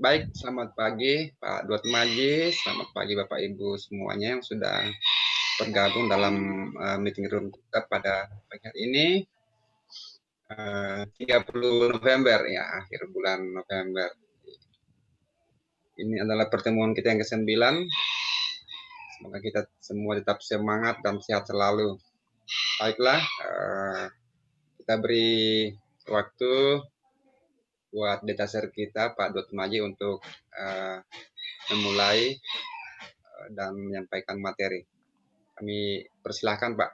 Baik, selamat pagi Pak Dut Maji, selamat pagi Bapak Ibu semuanya yang sudah bergabung dalam meeting room kita pada pagi hari ini, 30 November ya, akhir bulan November. Ini adalah pertemuan kita yang ke-9. Semoga kita semua tetap semangat dan sehat selalu. Baiklah, kita beri waktu buat detaser kita Pak Dut Maji untuk memulai dan menyampaikan materi. Kami persilahkan Pak.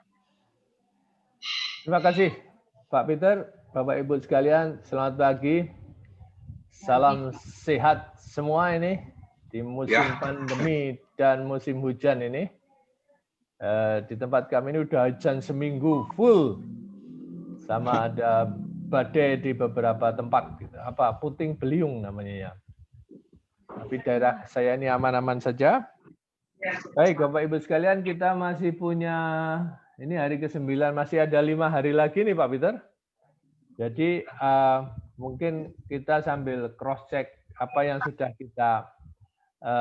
Terima kasih Pak Peter, Bapak Ibu sekalian, selamat pagi. Salam sehat semua ini di musim pandemi dan musim hujan ini. Di tempat kami ini udah hujan seminggu full, sama ada badai di beberapa tempat. Gitu. Puting beliung namanya ya. Tapi daerah saya ini aman-aman saja. Baik Bapak Ibu sekalian, kita masih punya, ini hari ke-9, masih ada 5 hari lagi nih Pak Peter. Jadi mungkin kita sambil cross check apa yang sudah kita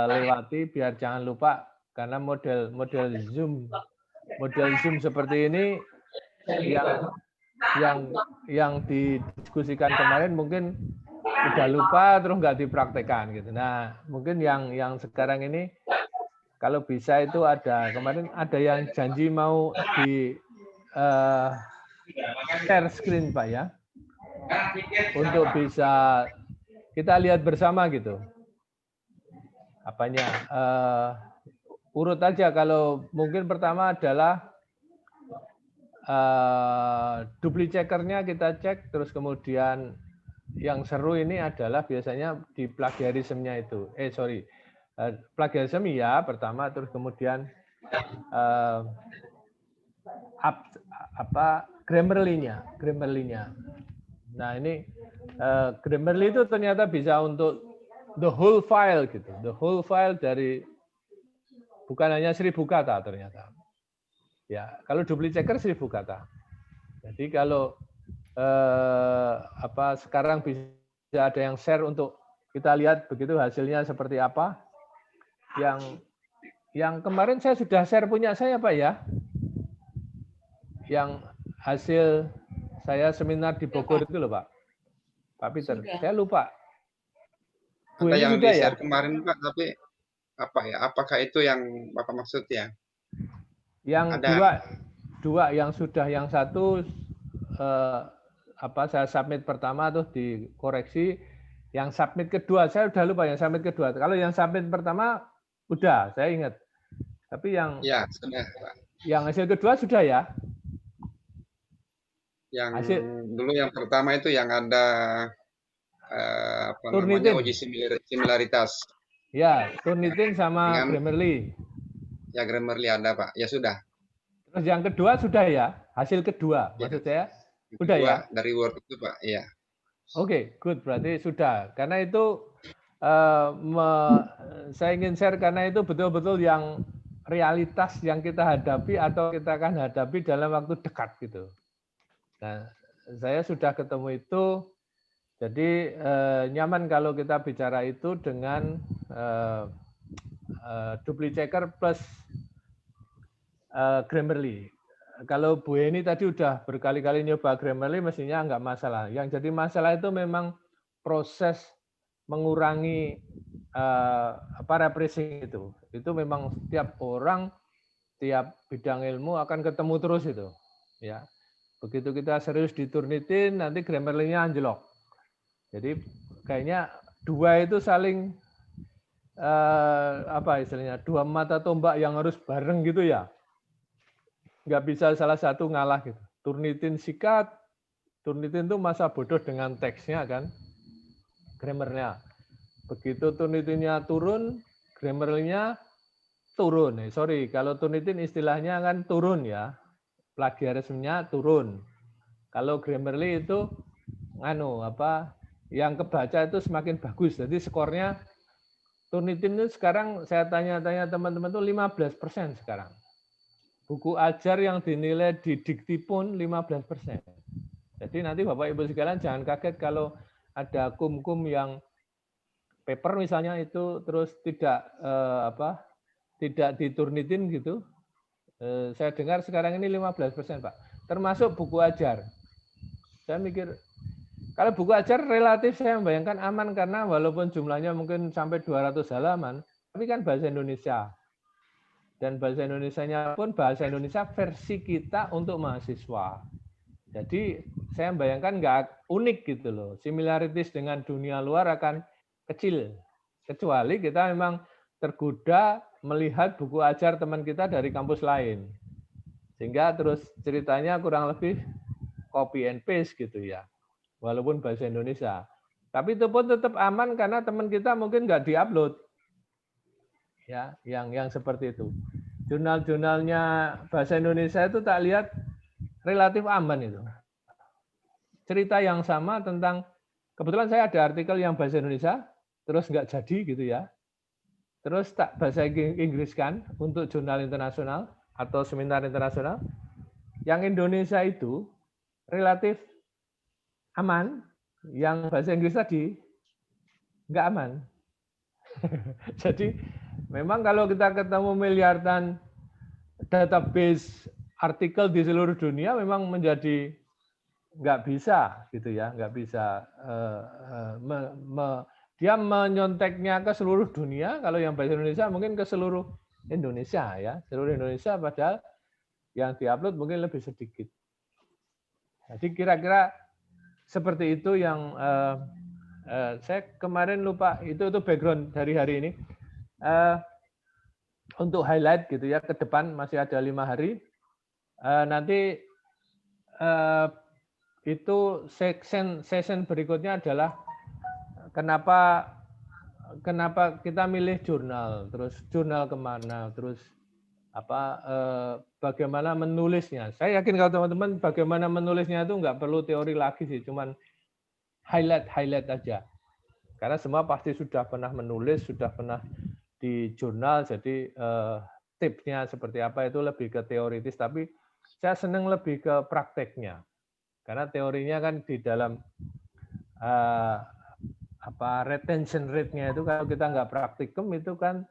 lewati biar jangan lupa, karena model Zoom seperti ini yang didiskusikan kemarin mungkin udah lupa terus nggak dipraktekkan gitu. Nah mungkin yang sekarang ini kalau bisa itu kemarin ada yang janji mau di share screen Pak ya, untuk bisa kita lihat bersama gitu. Urut aja, kalau mungkin pertama adalah dupli checkernya kita cek, terus kemudian yang seru ini adalah biasanya di plagiarismnya itu. Plagiarism ya pertama, terus kemudian Grammarly-nya. Nah ini Grammarly itu ternyata bisa untuk the whole file gitu, the whole file dari bukan hanya 1000 kata ternyata. Ya, kalau dupli checker 1000 kata. Jadi kalau sekarang bisa ada yang share untuk kita lihat begitu hasilnya seperti apa. Yang kemarin saya sudah share punya saya Pak ya. Yang hasil saya seminar di Bogor itu loh Pak. Pak Peter, saya lupa. Ada yang di-share kemarin Pak, tapi apakah itu yang Bapak maksud ya? Yang dua yang sudah, yang satu saya submit pertama tuh dikoreksi, yang submit kedua saya udah lupa yang submit kedua. Kalau yang submit pertama udah, saya ingat. Tapi yang sudah Pak. Yang hasil kedua sudah ya? Yang dulu yang pertama itu yang ada namanya uji similaritas. Ya, Turnitin sama Grammarly. Ya, Grammarly ada Pak. Ya sudah. Terus yang kedua sudah ya? Hasil kedua maksud saya? Sudah ya? Dari Word itu Pak, iya. Oke, good. Berarti sudah. Karena itu saya ingin share karena itu betul-betul yang realitas yang kita hadapi atau kita akan hadapi dalam waktu dekat gitu. Nah, saya sudah ketemu itu, jadi nyaman kalau kita bicara itu dengan dupli checker plus Grammarly. Kalau Bu Eni tadi udah berkali-kali nyoba Grammarly, mestinya nggak masalah. Yang jadi masalah itu memang proses mengurangi rephrasing itu. Itu memang setiap orang, tiap bidang ilmu akan ketemu terus itu. Ya, begitu kita serius di Turnitin, nanti Grammarly-nya anjlok. Jadi kayaknya dua itu saling istilahnya, dua mata tombak yang harus bareng gitu ya. Nggak bisa salah satu ngalah gitu. Turnitin sikat, Turnitin itu masa bodoh dengan teksnya kan, grammarnya. Begitu Turnitinnya turun, Grammarly-nya turun. Kalau Turnitin istilahnya kan turun ya, plagiarismenya turun. Kalau Grammarly itu yang kebaca itu semakin bagus. Jadi skornya Turnitin itu sekarang saya tanya-tanya teman-teman itu 15% sekarang. Buku ajar yang dinilai di dikti pun 15%. Jadi nanti Bapak Ibu sekalian jangan kaget kalau ada kum-kum yang paper misalnya itu terus tidak tidak diturnitin gitu. Saya dengar sekarang ini 15%, Pak. Termasuk buku ajar. Saya mikir kalau buku ajar relatif saya membayangkan aman karena walaupun jumlahnya mungkin sampai 200 halaman, tapi kan bahasa Indonesia. Dan bahasa Indonesianya pun bahasa Indonesia versi kita untuk mahasiswa. Jadi saya membayangkan nggak unik gitu loh. Similarities dengan dunia luar akan kecil. Kecuali kita memang tergoda melihat buku ajar teman kita dari kampus lain. Sehingga terus ceritanya kurang lebih copy and paste gitu ya. Walaupun bahasa Indonesia. Tapi itu pun tetap aman karena teman kita mungkin nggak diupload. Ya, yang seperti itu. Jurnal-jurnalnya bahasa Indonesia itu tak lihat relatif aman itu. Cerita yang sama tentang, kebetulan saya ada artikel yang bahasa Indonesia, terus nggak jadi gitu ya. Terus tak bahasa Inggris kan untuk jurnal internasional atau seminar internasional. Yang Indonesia itu relatif aman, yang bahasa Inggris tadi nggak aman. Jadi memang kalau kita ketemu miliaran database artikel di seluruh dunia memang menjadi nggak bisa gitu ya, nggak bisa dia menyonteknya ke seluruh dunia. Kalau yang bahasa Indonesia mungkin ke seluruh Indonesia ya, seluruh Indonesia, padahal yang diupload mungkin lebih sedikit. Jadi kira-kira seperti itu yang saya kemarin lupa itu background dari hari ini. Untuk highlight gitu ya, ke depan masih ada 5 hari. Nanti itu session berikutnya adalah kenapa kita milih jurnal, terus jurnal kemana, terus bagaimana menulisnya. Saya yakin kalau teman-teman bagaimana menulisnya itu nggak perlu teori lagi sih, cuman highlight aja. Karena semua pasti sudah pernah menulis, sudah pernah di jurnal, jadi tipsnya seperti apa itu lebih ke teoritis, tapi saya senang lebih ke prakteknya. Karena teorinya kan di dalam retention rate-nya itu kalau kita nggak praktikum itu kan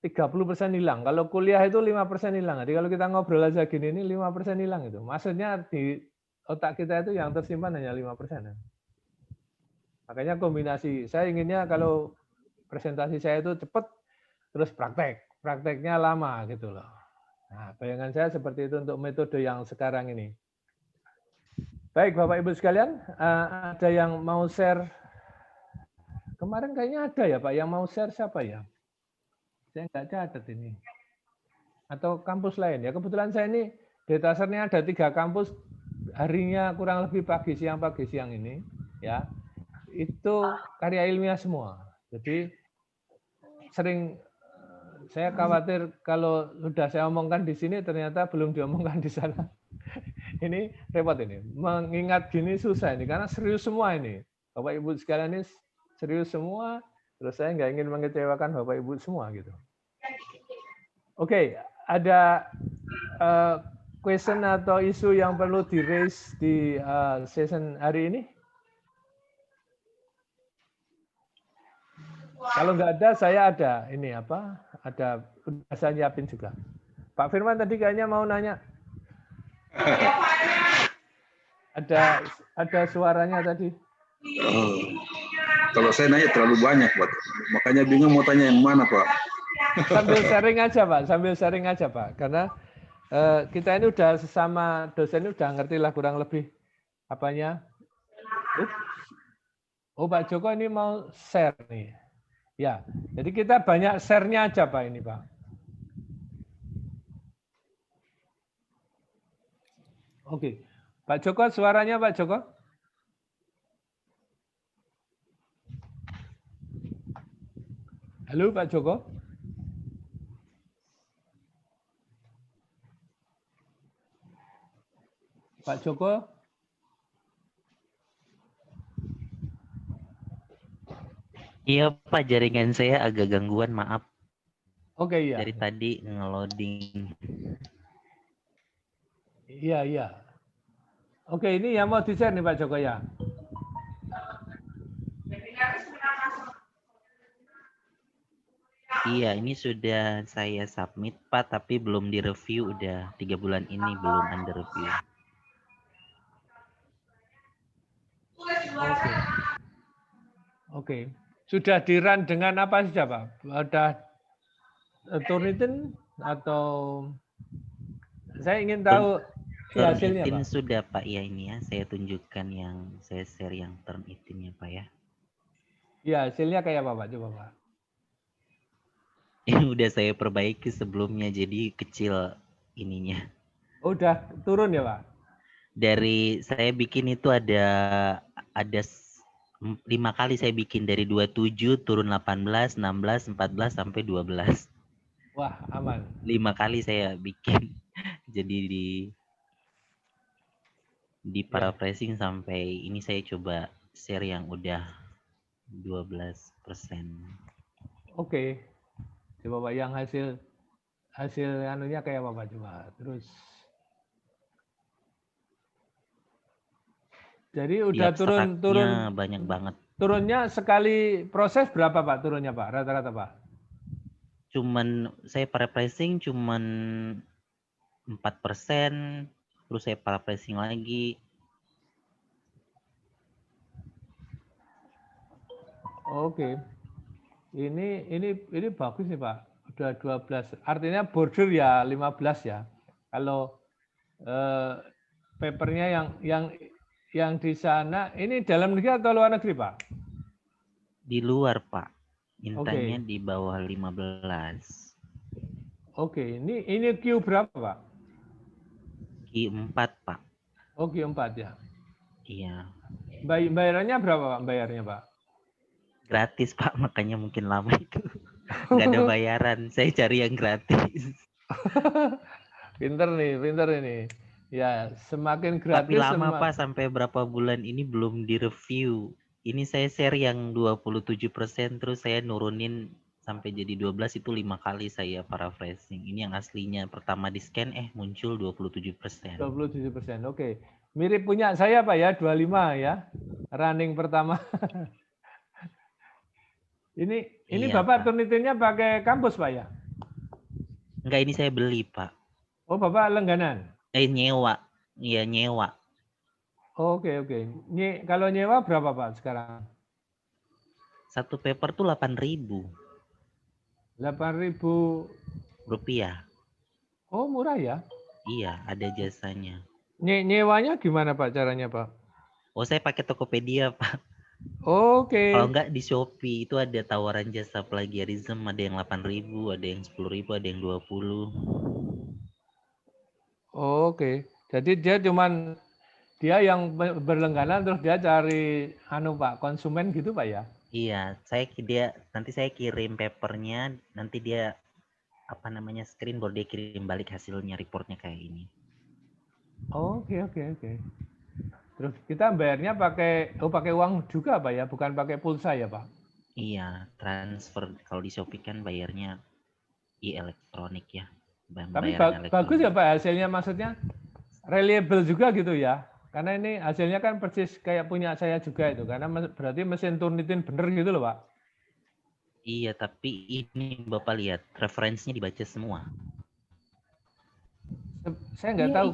30% hilang. Kalau kuliah itu 5% hilang. Jadi kalau kita ngobrol aja gini ini 5% hilang itu. Maksudnya di otak kita itu yang tersimpan hanya 5%. Makanya kombinasi. Saya inginnya kalau presentasi saya itu cepat terus prakteknya lama gitu loh. Nah, bayangan saya seperti itu untuk metode yang sekarang ini. Baik Bapak Ibu sekalian, ada yang mau share? Kemarin kayaknya ada ya Pak, yang mau share siapa ya? Saya nggak catat ini. Atau kampus lain ya. Kebetulan saya ini Datasernya ada 3 kampus, harinya kurang lebih pagi siang ini ya. Itu karya ilmiah semua. Jadi sering saya khawatir kalau sudah saya omongkan di sini ternyata belum diomongkan di sana. Ini repot ini. Mengingat gini susah ini karena serius semua ini. Bapak Ibu sekalian ini serius semua. Terus saya nggak ingin mengecewakan Bapak Ibu semua gitu. Oke, ada question atau isu yang perlu di-raise di session hari ini? Kalau nggak ada, saya ada. Ini apa? Ada, udah saya nyiapin juga. Pak Firman tadi kayaknya mau nanya. Ada suaranya tadi. Kalau saya nanya terlalu banyak, Pak. Makanya bingung mau tanya yang mana, Pak. Sambil sharing aja, Pak. Karena kita ini udah sesama dosen ini udah ngerti lah kurang lebih apanya. Oh, Pak Joko ini mau share nih. Ya, jadi kita banyak share-nya aja Pak ini Pak. Oke, Pak Joko suaranya Pak Joko. Halo Pak Joko. Pak Joko. Iya Pak, jaringan saya agak gangguan, maaf. Oke, iya. Dari tadi nge-loading. Iya. Oke, ini yang mau di-share nih Pak Joko ya. Iya, ini sudah saya submit Pak, tapi belum direview. Udah 3 bulan ini belum under review. Oke. Oke. Sudah di-run dengan apa saja Pak? Ada Turnitin atau saya ingin tahu hasilnya Turnitin Pak. sudah Pak ya ini ya. Saya tunjukkan yang saya share yang Turnitinnya Pak ya. Ya, hasilnya kayak apa Pak? Coba Pak. Ini udah saya perbaiki sebelumnya jadi kecil ininya. Oh, udah turun ya Pak? Dari saya bikin itu ada 5 kali saya bikin dari 27 turun 18, 16, 14 sampai 12. Wah, aman. 5 kali saya bikin. Jadi di Ya. paraphrasing sampai ini saya coba share yang udah 12%. Oke. Coba Pak yang hasil anunya kayak apa Pak? Coba. Terus jadi udah turun banyak banget. Turunnya sekali proses berapa Pak turunnya Pak? Rata-rata Pak? Cuman saya paraphrasing cuman 4%, terus saya paraphrasing lagi. Oke. Ini bagus nih Pak. Udah 12. Artinya border ya 15 ya. Kalau papernya yang di sana ini dalam negeri atau luar negeri Pak? Di luar Pak. Intanya Oke. di bawah 15. Oke, ini Q berapa Pak? Q4 Pak. Oh, Q4 ya. Iya. Bayarannya berapa Pak? Bayarnya Pak? Gratis Pak, makanya mungkin lama itu. Nggak ada bayaran, saya cari yang gratis. Pinter ini. Ya, semakin Tapi gratis lama Pak, sampai berapa bulan ini belum direview. Ini saya share yang 27%, terus saya nurunin sampai jadi 12, itu 5 kali saya paraphrasing. Ini yang aslinya pertama di scan muncul 27%. 27%. Oke. Mirip punya saya Pak ya, 25 ya. Running pertama. Ini Iya, Bapak Pak. Turnitinnya pakai kampus Pak ya? Enggak, ini saya beli Pak. Oh, Bapak langganan. Nyewa. Iya, nyewa. Oke. Kalau nyewa berapa Pak sekarang? Satu paper tuh 8.000 8.000 rupiah. Oh, murah ya. Iya, ada jasanya. Nyewanya gimana Pak caranya Pak? Oh, saya pakai Tokopedia Pak. Oke. Kalau enggak di Shopee itu ada tawaran jasa plagiarism, ada yang 8.000, ada yang 10.000, ada yang 20. Oke. Jadi dia yang berlangganan terus dia cari Pak konsumen gitu Pak ya? Iya, nanti saya kirim papernya, nanti dia screen baru dia kirim balik hasilnya, reportnya kayak ini. Oke. Terus kita bayarnya pakai uang juga Pak ya, bukan pakai pulsa ya Pak? Iya, transfer. Kalau di Shopee kan bayarnya elektronik ya. Tapi bagus ya Pak hasilnya, maksudnya reliable juga gitu ya. Karena ini hasilnya kan persis kayak punya saya juga itu, karena berarti mesin Turnitin bener gitu loh Pak. Iya, tapi ini Bapak lihat referensinya dibaca semua. Saya nggak tahu.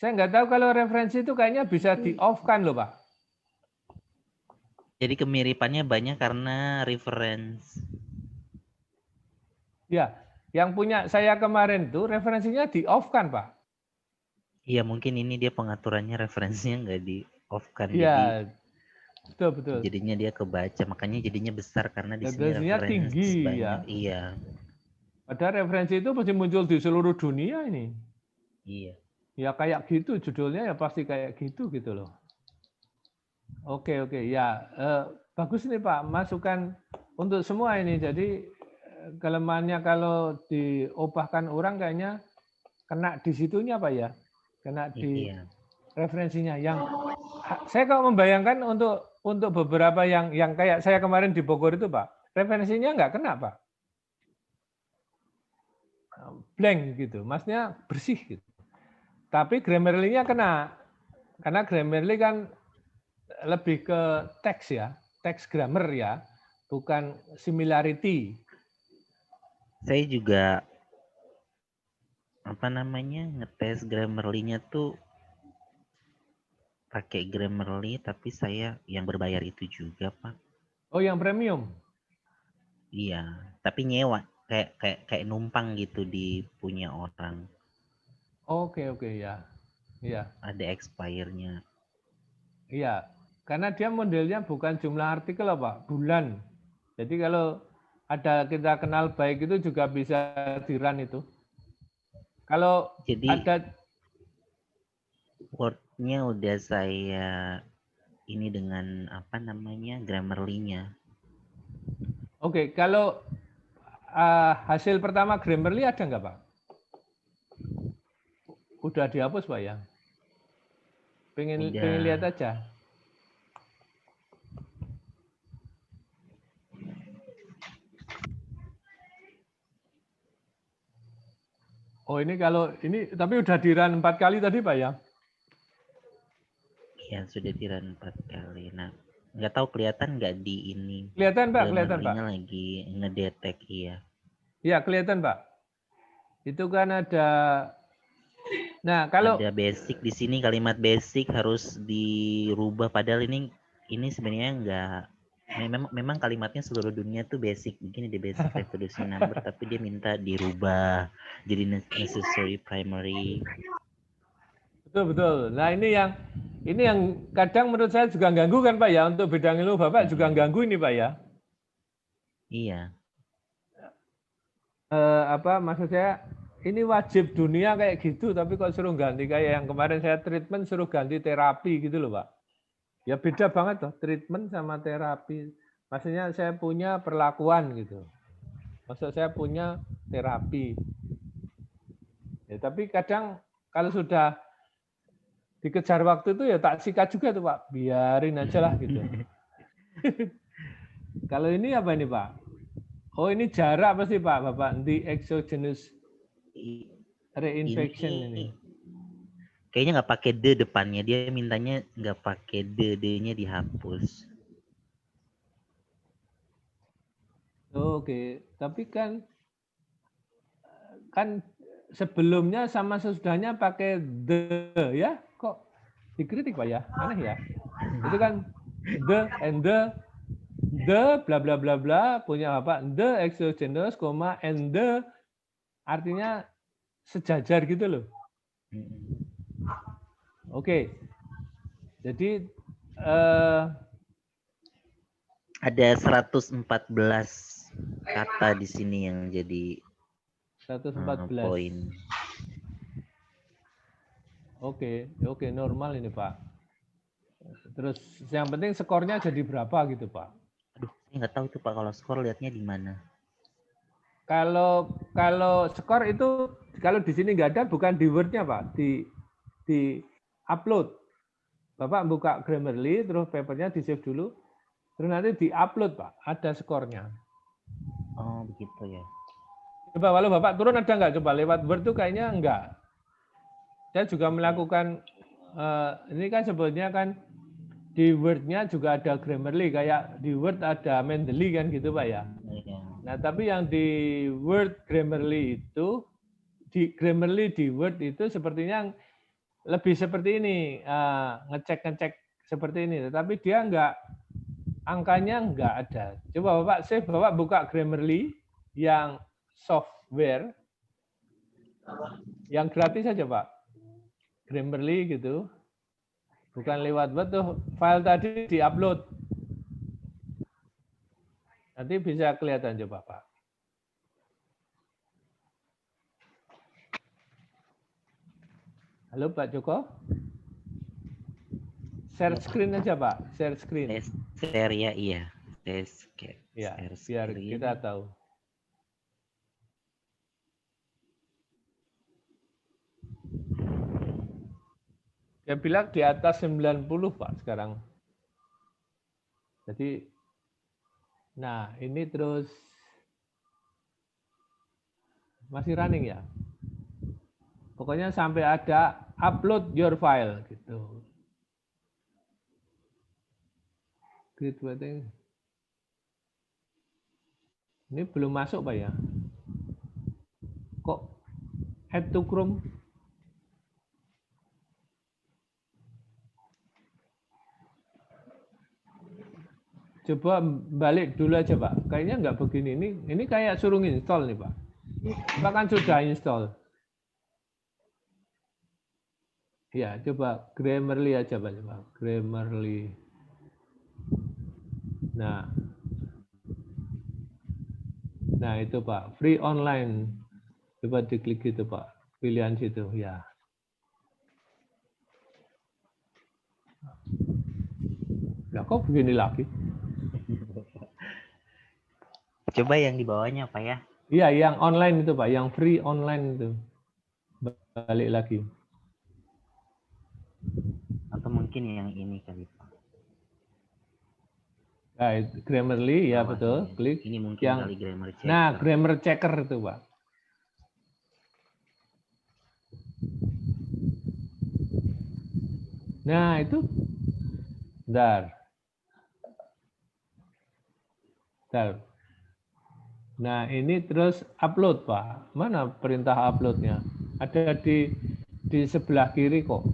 Saya nggak tahu kalau referensi itu kayaknya bisa di off kan loh Pak. Jadi kemiripannya banyak karena reference. Ya, yang punya saya kemarin tuh referensinya di off kan Pak. Iya, mungkin ini dia pengaturannya referensinya nggak di off kan. Iya, betul. Jadinya dia kebaca, makanya jadinya besar karena di sini referensinya tinggi banyak. ya. Iya. Padahal referensi itu pasti muncul di seluruh dunia ini. Iya. Ya kayak gitu judulnya ya pasti kayak gitu loh. Oke ya bagus nih Pak, masukan untuk semua ini. Jadi kelemahannya kalau diubahkan orang kayaknya kena di situnya Pak ya, kena di referensinya. Yang saya kalau membayangkan untuk beberapa yang kayak saya kemarin di Bogor itu Pak, referensinya nggak kena Pak, blank gitu, maksudnya bersih gitu. Tapi Grammarly-nya kena, karena Grammarly kan lebih ke teks ya, teks grammar ya. bukan similarity. Saya juga ngetes Grammarly-nya tuh pakai Grammarly, tapi saya yang berbayar itu juga, Pak. Oh, yang premium. Iya, tapi nyewa kayak numpang gitu di punya orang. Oke, ya. Iya. Ada expire-nya. Iya. Karena dia modelnya bukan jumlah artikel, Pak, bulan. Jadi kalau ada kita kenal baik itu juga bisa di-run itu. Kalau Jadi ada Word-nya udah saya ini dengan Grammarly-nya. Oke, kalau hasil pertama Grammarly ada nggak, Pak? Udah dihapus, Pak ya? Pengen lihat aja. Oh, ini kalau ini tapi udah di-run 4 kali tadi, Pak ya? Iya, sudah di-run 4 kali. Nah, nggak tahu kelihatan nggak di ini. Kelihatan, Pak, kelihatan, Pak. Grammarly-nya lagi ngedetek, iya. Iya, kelihatan, Pak. Itu kan ada. Nah, kalau ada basic di sini, kalimat basic harus dirubah, padahal ini sebenarnya nggak, memang kalimatnya seluruh dunia tuh basic begini, di basic reproducing number, tapi dia minta dirubah jadi necessary primary. betul. Nah, ini yang kadang menurut saya juga ganggu kan, Pak ya, untuk bidang ilmu Bapak juga ganggu ini, Pak ya. Iya. Maksud saya ini wajib dunia kayak gitu, tapi kok suruh ganti kayak yang kemarin saya treatment suruh ganti terapi gitu loh, Pak. Ya beda banget tuh, treatment sama terapi. Maksudnya saya punya perlakuan gitu. Maksud saya punya terapi. Ya, tapi kadang kalau sudah dikejar waktu itu ya tak sikat juga tuh, Pak. Biarin aja lah gitu. Kalau ini apa ini, Pak? Oh, ini jarak pasti, Pak, Bapak. Di exogenous reinfection ini. Kayaknya nggak pakai D depannya, dia mintanya nggak pakai D-nya dihapus. Oke, tapi kan sebelumnya sama sesudahnya pakai the ya, kok dikritik, Pak ya? Aneh ya. Itu kan the and the bla bla bla bla punya Bapak the exogenous, and the artinya sejajar gitu loh. Oke. Jadi ada 114 kata di sini yang jadi 114 poin. Oke, normal ini, Pak. Terus yang penting skornya jadi berapa gitu, Pak? Aduh, saya nggak tahu tuh, Pak, kalau skor lihatnya di mana. Kalau skor itu kalau di sini nggak ada, bukan di Word-nya, Pak, di upload. Bapak buka Grammarly, terus papernya di save dulu, terus nanti di upload, Pak, ada skornya. Oh, begitu ya. Coba kalau Bapak turun ada nggak? Coba lewat Word tuh kayaknya enggak. Saya juga melakukan ini kan sebetulnya kan di Word-nya juga ada Grammarly, kayak di Word ada Mendeley kan gitu, Pak ya. Nah, tapi yang di Word Grammarly itu, di Grammarly di Word itu sepertinya lebih seperti ini, ngecek seperti ini, tetapi dia enggak, angkanya enggak ada. Coba Bapak save, Bapak buka Grammarly yang software, yang gratis saja, Pak. Grammarly gitu. Bukan lewat Word tuh, file tadi di-upload. Nanti bisa kelihatan coba, Pak. Halo Pak Joko? Share screen aja, Pak. Share screen. Share ya, iya. Ya, biar kita tahu. Dia bilang di atas 90, Pak, sekarang. Jadi, nah ini terus masih running ya. Pokoknya sampai ada upload your file gitu. Great waiting. Ini belum masuk Pak ya? Kok add to Chrome? Coba balik dulu aja Pak. Kayaknya nggak begini. Ini kayak suruh install nih Pak. Pak kan sudah install. Ya, coba Grammarly aja Pak. Grammarly. Nah itu Pak. Free online. Coba diklik gitu Pak. Pilihan situ. Ya. Nah, kok begini lagi? Coba yang di bawahnya Pak ya. Iya, yang online itu Pak, yang free online itu. Balik lagi. Atau mungkin yang ini kali Pak. Nah, itu Grammarly, ya Bawah betul. ini. Klik. Ini mungkin Yang, kali grammar checker. nah, grammar checker itu Pak. Nah, itu. Bentar. Nah, ini terus upload, Pak. Mana perintah uploadnya? Ada di sebelah kiri kok.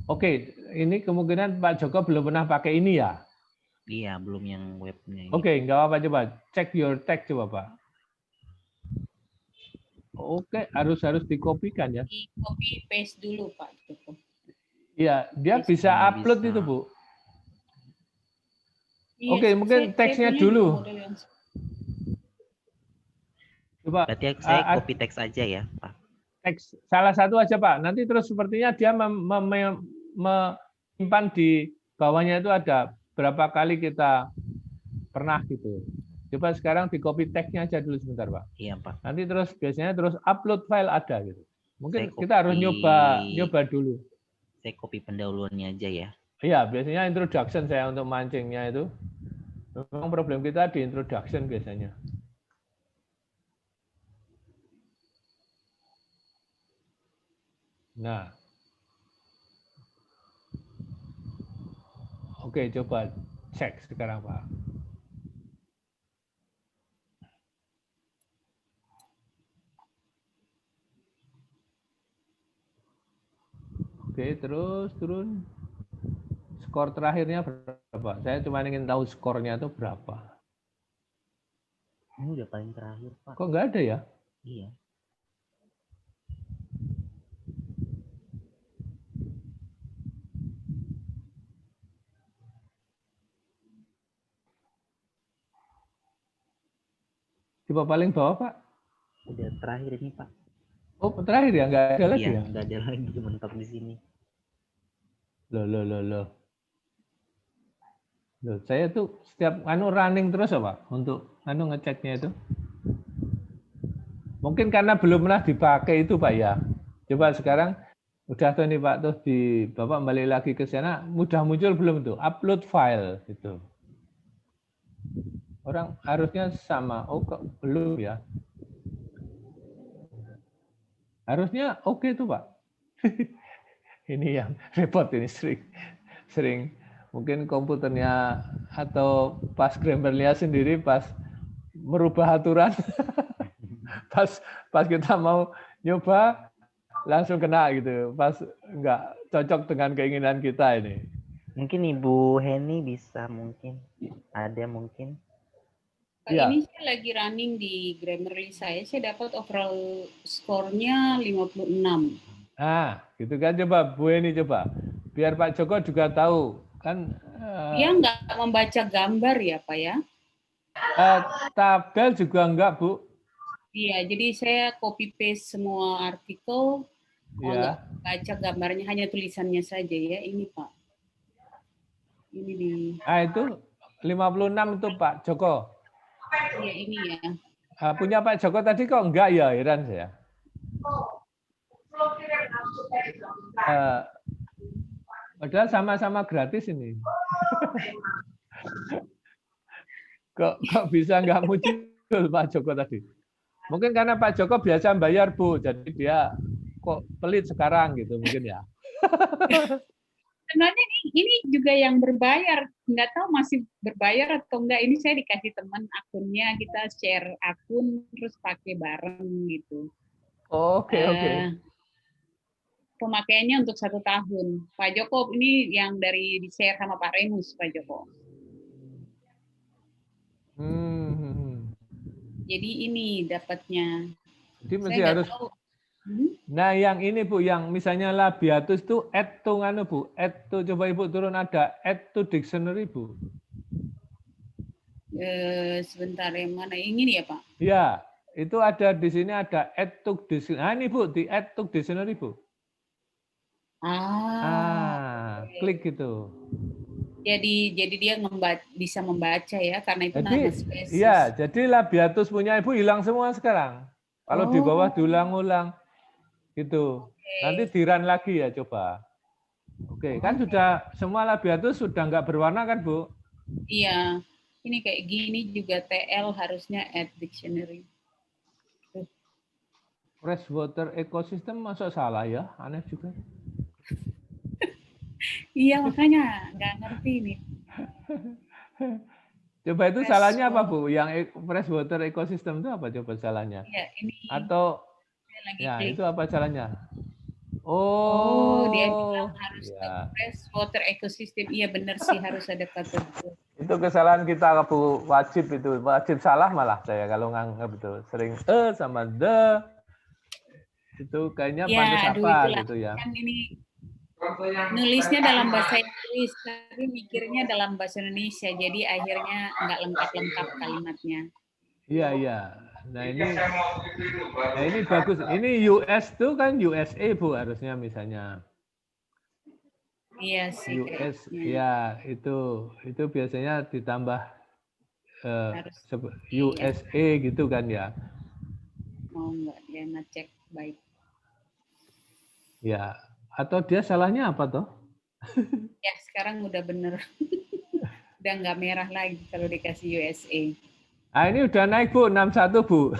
Oke, ini kemungkinan Pak Joko belum pernah pakai ini ya? Iya, belum yang webnya ini. Oke, nggak apa-apa, coba check your text coba Pak. Oke, harus dikopikan ya. Di copy paste dulu Pak Joko. Iya, dia bisa upload itu Bu. Iya, Oke, mungkin saya teksnya punya dulu. model yang Coba Berarti saya copy teks aja ya, Pak. teks salah satu aja Pak. Nanti terus sepertinya dia menyimpan di bawahnya itu ada berapa kali kita pernah gitu. Coba sekarang di copy teksnya aja dulu sebentar Pak. Iya Pak. Nanti terus biasanya terus upload file ada gitu. Mungkin Saya kita harus nyoba dulu. Saya copy pendahuluannya aja ya. Iya, biasanya introduction saya untuk mancingnya itu. Memang problem kita di introduction biasanya. Nah. Oke, coba cek sekarang, Pak. Oke, terus turun. Skor terakhirnya berapa? Saya cuma ingin tahu skornya itu berapa. Ini udah paling terakhir, Pak. Kok nggak ada ya? Iya. Coba paling bawah, Pak. Udah terakhir ini, Pak. Oh, terakhir ya? Nggak ada lagi Iya, ya? nggak ada lagi, mentok di sini. Loh. Saya tuh setiap running terus ya, Pak, untuk ngeceknya itu. Mungkin karena belum pernah dipakai itu, Pak ya. Coba sekarang udah tuh nih Pak, tuh di Bapak balik lagi ke sana, mudah muncul belum tuh upload file gitu. Orang harusnya sama. Oh, kok belum ya? Harusnya oke tuh, Pak. Ini yang repot ini sering mungkin komputernya atau pas Grammarly sendiri pas merubah aturan pas kita mau nyoba langsung kena gitu, pas nggak cocok dengan keinginan kita ini. Mungkin Ibu Heni bisa, mungkin ada mungkin. Ya. Ini saya lagi running di Grammarly saya dapat overall skornya 56. Nah, gitu kan, coba Bu Heni coba. Biar Pak Joko juga tahu kan. Dia nggak membaca gambar ya Pak ya? Tabel juga enggak, Bu. Iya, jadi saya copy paste semua artikel, Ya. nggak baca gambarnya, hanya tulisannya saja ya. Ini Pak. Ini di. Nah, itu 56 itu Pak Joko. Iya, ini ya. Punya Pak Joko tadi kok enggak ya, heran saya. Padahal sama-sama gratis ini. kok bisa nggak muncul Pak Joko tadi? Mungkin karena Pak Joko biasa bayar, Bu, jadi dia kok pelit sekarang gitu mungkin ya. Sebenarnya ini juga yang berbayar nggak tahu masih berbayar atau enggak. Ini saya dikasih teman akunnya, kita share akun terus pakai bareng gitu. Oke. Pemakaiannya untuk 1 tahun. Pak Joko, ini yang dari di-share sama Pak Remus, Pak Joko. Jadi ini dapatnya. Jadi mesti Saya harus. tahu. Nah, yang ini Bu, yang misalnya Labiatus tuh add to nganu Bu, add to, coba Ibu turun ada add to dictionary Bu. Sebentar, yang mana? Yang ini ya Pak? Ya, itu ada di sini ada add to dictionary. Nah ini Bu, di add to dictionary Bu. Klik gitu. Jadi dia bisa membaca ya, karena itu nama spesies. Iya, jadi Labiatus punya Ibu hilang semua sekarang. Kalau di bawah diulang-ulang gitu. Nanti di-run lagi ya coba. Oke, kan sudah semua Labiatus sudah nggak berwarna kan Bu? Iya, ini kayak gini juga TL harusnya add dictionary. Freshwater ecosystem masuk salah ya, aneh juga. Iya makanya nggak ngerti nih. Coba itu salahnya apa Bu? Yang freshwater ecosystem itu apa coba salahnya? Iya, ini atau lagi ya klik. itu apa salahnya? Dia bilang harus freshwater ecosystem. Iya benar sih harus ada kata itu. Itu kesalahan kita Bu, wajib salah malah saya kalau nganggap itu sering sama the itu kayaknya pantas apa gitu ya. Kan ini nulisnya dalam bahasa Inggris, tapi mikirnya dalam bahasa Indonesia, jadi akhirnya nggak lengkap-lengkap kalimatnya. Iya. Nah ini bagus. Ini US tuh kan USA Bu harusnya misalnya. Iya sih. US ya itu biasanya ditambah USA gitu kan ya. Mau nggak dia ngecek baik. Ya. Atau dia salahnya apa toh? Ya sekarang udah bener. Udah nggak merah lagi kalau dikasih USA. Ini udah naik Bu, 61 Bu.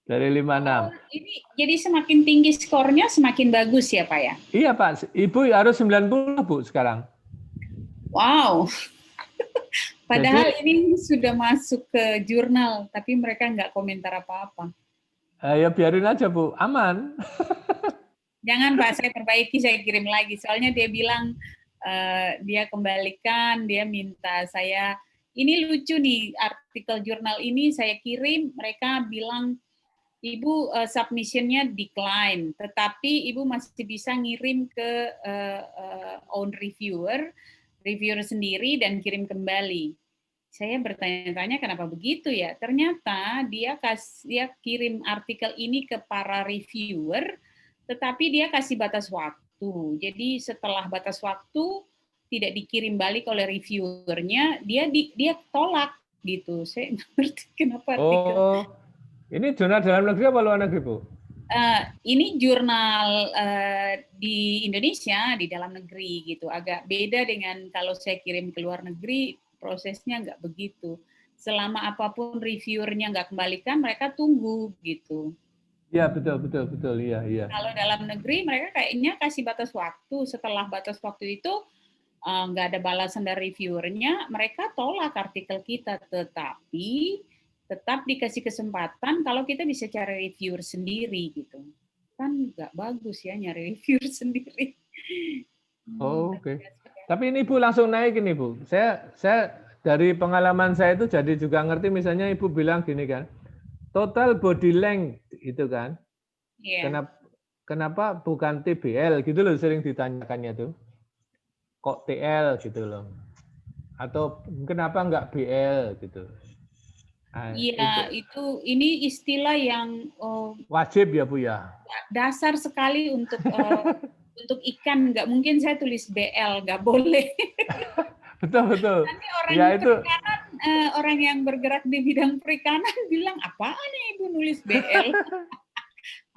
Dari 56. Ini jadi semakin tinggi skornya semakin bagus ya Pak ya? Iya Pak, Ibu harus 90 Bu sekarang. Wow. Padahal ini sudah masuk ke jurnal, tapi mereka nggak komentar apa-apa. Ya biarin aja Bu, aman. Jangan Pak, saya perbaiki, saya kirim lagi. Soalnya dia bilang, dia kembalikan, dia minta saya, ini lucu nih, artikel jurnal ini saya kirim, mereka bilang, Ibu submission-nya decline, tetapi Ibu masih bisa ngirim ke own reviewer sendiri dan kirim kembali. Saya bertanya-tanya kenapa begitu ya? Ternyata dia kirim artikel ini ke para reviewer, tetapi dia kasih batas waktu. Jadi setelah batas waktu tidak dikirim balik oleh reviewernya, dia tolak gitu. Saya nggak ngerti kenapa artikel. Ini jurnal dalam negeri apa luar negeri Bu? Ini jurnal di Indonesia, di dalam negeri gitu. Agak beda dengan kalau saya kirim ke luar negeri, prosesnya nggak begitu. Selama apapun reviewernya nggak kembalikan, mereka tunggu gitu. Iya betul, iya. Kalau dalam negeri mereka kayaknya kasih batas waktu. Setelah batas waktu itu nggak ada balasan dari reviewernya, mereka tolak artikel kita. Tetapi tetap dikasih kesempatan kalau kita bisa cari reviewer sendiri gitu. Kan nggak bagus ya nyari reviewer sendiri. Oke. Tapi ini Bu langsung naik ini Bu. Saya dari pengalaman saya itu jadi juga ngerti misalnya Ibu bilang gini kan. Total body length itu kan. Yeah. Kenapa bukan TBL gitu loh sering ditanyakannya tuh. Kok TL gitu loh. Atau kenapa enggak BL gitu. Iya, ini istilah yang wajib ya Bu ya. Dasar sekali untuk untuk ikan, nggak mungkin saya tulis BL, nggak boleh. Betul. Nanti orang perikanan, orang yang bergerak di bidang perikanan bilang apaan nih Ibu nulis BL?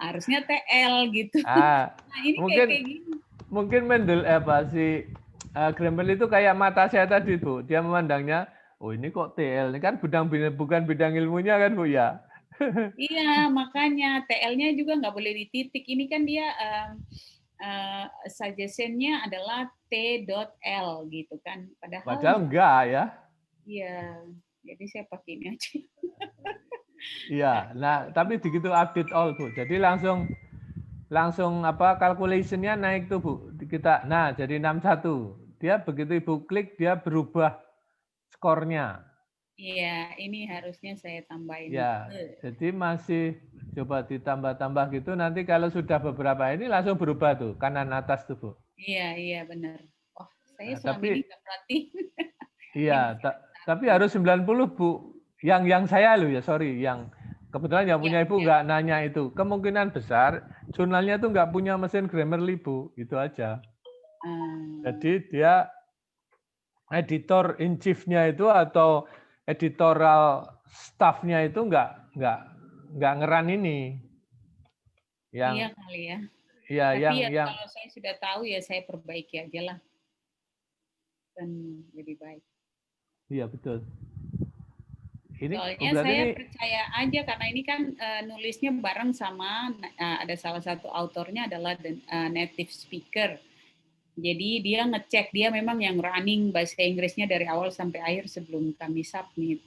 Harusnya TL gitu. Nah, ini mungkin kayak gini. Mungkin Mendel si Graham itu kayak mata saya tadi Bu, dia memandangnya, oh ini kok TL, ini kan bukan bidang ilmunya kan Bu ya. Iya, makanya TL-nya juga nggak boleh dititik. Ini kan dia suggestion-nya adalah T.L gitu kan. Padahal enggak ya. Iya, jadi saya pakai ini aja. Iya, nah tapi begitu update all Bu. Jadi langsung apa calculation-nya naik tuh Bu. Kita nah jadi 61. Dia begitu Ibu klik dia berubah skornya. Iya, ini harusnya saya tambahin. Ya, jadi masih coba ditambah-tambah gitu. Nanti kalau sudah beberapa ini langsung berubah tuh kanan atas tuh Bu. Iya benar. Oh, saya Nah, selama ini nggak perhatiin. Iya, tapi harus 90 Bu. Yang saya loh ya, sorry, yang kebetulan yang punya Ibu nggak nanya itu. Kemungkinan besar jurnalnya tuh nggak punya mesin Grammarly Bu, itu aja. Jadi dia editor in chief-nya itu atau editorial staff-nya itu nggak ngeran ini. Iya kali ya. Iya, tapi yang kalau saya sudah tahu ya saya perbaiki aja lah. Dan lebih baik. Iya betul. Soalnya saya percaya aja karena ini kan nulisnya bareng sama ada salah satu autornya adalah native speaker. Jadi dia ngecek dia memang yang running bahasa Inggrisnya dari awal sampai akhir sebelum kami submit.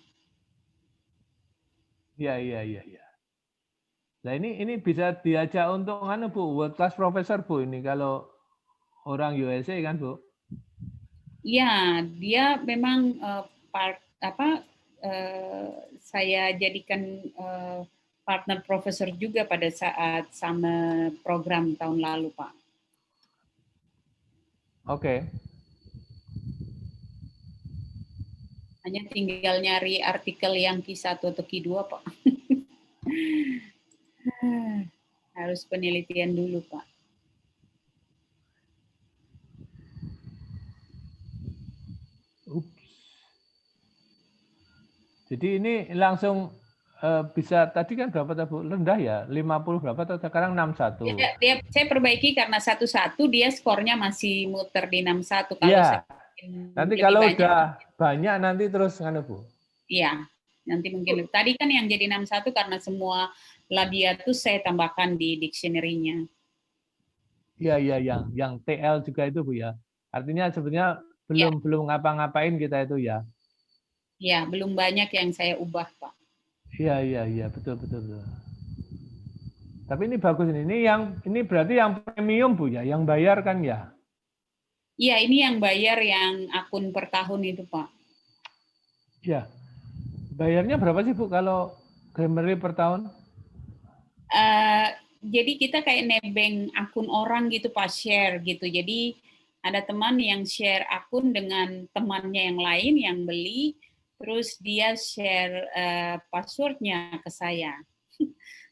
Iya. Nah ini bisa diajak untuk Bu, world class professor Bu ini kalau orang USA kan Bu? Iya, dia memang saya jadikan partner profesor juga pada saat sama program tahun lalu, Pak. Oke. Hanya tinggal nyari artikel yang Q1 atau Q2, Pak. Harus penelitian dulu, Pak. Jadi ini langsung bisa tadi kan berapa Bu? Rendah ya, 50 berapa atau sekarang 61. Saya perbaiki karena 11 dia skornya masih muter di 61 kalau nanti kalau udah banyak nanti terus Bu. Iya, nanti mungkin tadi kan yang jadi 61 karena semua labia itu saya tambahkan di dictionary-nya. Iya, yang TL juga itu Bu ya. Artinya sebenarnya belum ngapa-ngapain kita itu ya. Iya, belum banyak yang saya ubah, Pak. Iya, betul. Tapi ini bagus ini berarti yang premium Bu ya, yang bayar kan ya? Iya, ini yang bayar yang akun per tahun itu, Pak. Iya. Bayarnya berapa sih Bu kalau Grammarly per tahun? Jadi kita kayak nebeng akun orang gitu Pak, share gitu. Jadi ada teman yang share akun dengan temannya yang lain yang beli, terus dia share passwordnya ke saya.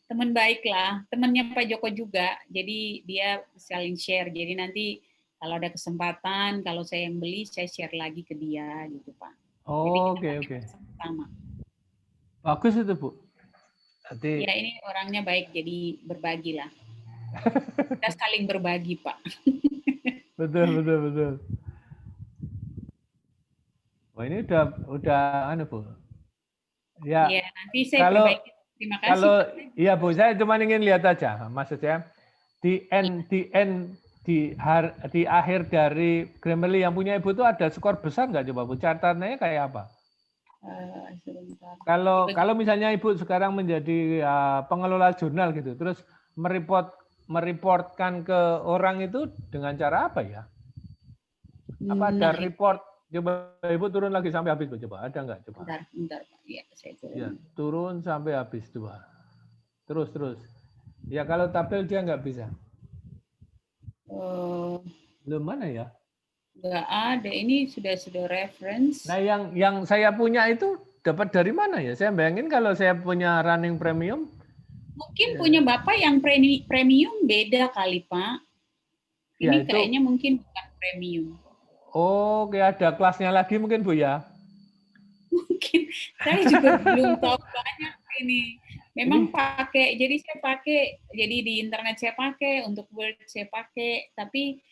Teman baik lah, temannya Pak Joko juga. Jadi dia saling share. Jadi nanti kalau ada kesempatan, kalau saya yang beli, saya share lagi ke dia gitu Pak. Oh, oke. Sama. Bagus itu Bu. Ya ini orangnya baik, jadi berbagi lah. Kita saling berbagi Pak. Betul. Oh ini udah Bu. Ya. Iya, nanti saya perbaiki. Terima kasih. Iya Bu, saya cuma ingin lihat aja, maksud saya di akhir dari Grammarly yang punya Ibu itu ada skor besar nggak coba Bu? Catatannya kayak apa? Kalau misalnya Ibu sekarang menjadi pengelola jurnal gitu, terus mereportkan ke orang itu dengan cara apa ya? Apa ada report? Coba Ibu turun lagi sampai habis, coba. Ada nggak? Coba. Bentar, Pak. Ya, saya turun. Ya, turun sampai habis dua. Terus. Ya kalau tabel dia nggak bisa. Belum mana ya? Nggak ada. Ini sudah reference. Nah, yang saya punya itu dapat dari mana ya? Saya bayangin kalau saya punya running premium. Mungkin punya Bapak yang premium beda kali, Pak. Ini ya, kayaknya mungkin bukan premium. Oh, kayak ada kelasnya lagi mungkin Bu ya? Mungkin. Saya juga belum tahu banyak ini. Memang pakai, jadi saya pakai, jadi di internet saya pakai, untuk Word saya pakai, tapi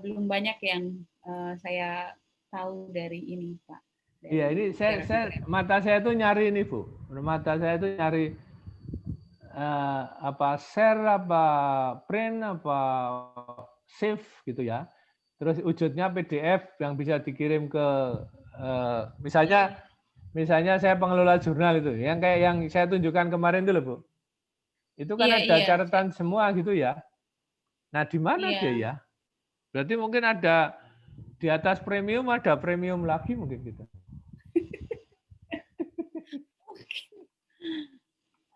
belum banyak yang saya tahu dari ini, Pak. Iya, ini mata saya tuh nyari ini, Bu. Mata saya tuh nyari apa share, apa print, apa save gitu ya. Terus wujudnya PDF yang bisa dikirim ke misalnya saya pengelola jurnal itu, yang kayak yang saya tunjukkan kemarin itu loh Bu. Itu kan Iya, ada iya. catatan semua gitu ya. Nah, di mana dia Iya. ya? Berarti mungkin ada di atas premium, ada premium lagi mungkin gitu.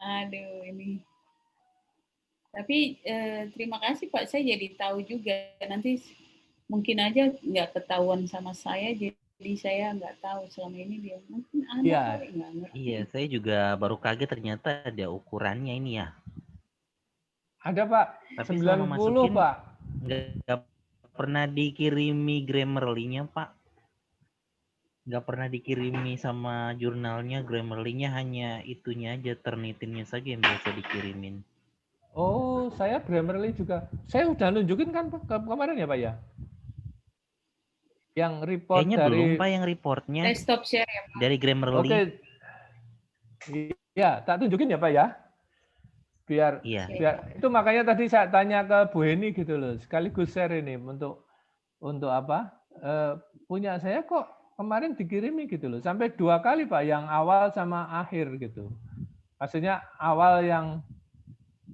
Aduh, ini. Tapi terima kasih Pak, saya jadi tahu juga. Nanti mungkin aja nggak ketahuan sama saya, jadi saya nggak tahu selama ini dia mungkin ada Iya. kali, nggak ngerti. Iya, saya juga baru kaget ternyata ada ukurannya ini ya. Ada Pak, Tapi 90 selama masukin Pak. nggak pernah dikirimi Grammarly-nya Pak. Nggak pernah dikirimi sama jurnalnya, Grammarly-nya hanya itunya aja, Turnitin-nya saja yang biasa dikirimin. Oh, saya Grammarly juga. Saya udah nunjukin kan kemarin ya Pak ya? Yang report Kayaknya dari... belum Pak yang reportnya. Saya stop share ya Pak. Dari Grammarly. Oke. Iya, tak tunjukin ya Pak ya? Biar itu makanya tadi saya tanya ke Bu Heni gitu loh, sekaligus share ini untuk apa? Punya saya kok kemarin dikirimi gitu loh, sampai 2 kali Pak, yang awal sama akhir gitu. Maksudnya awal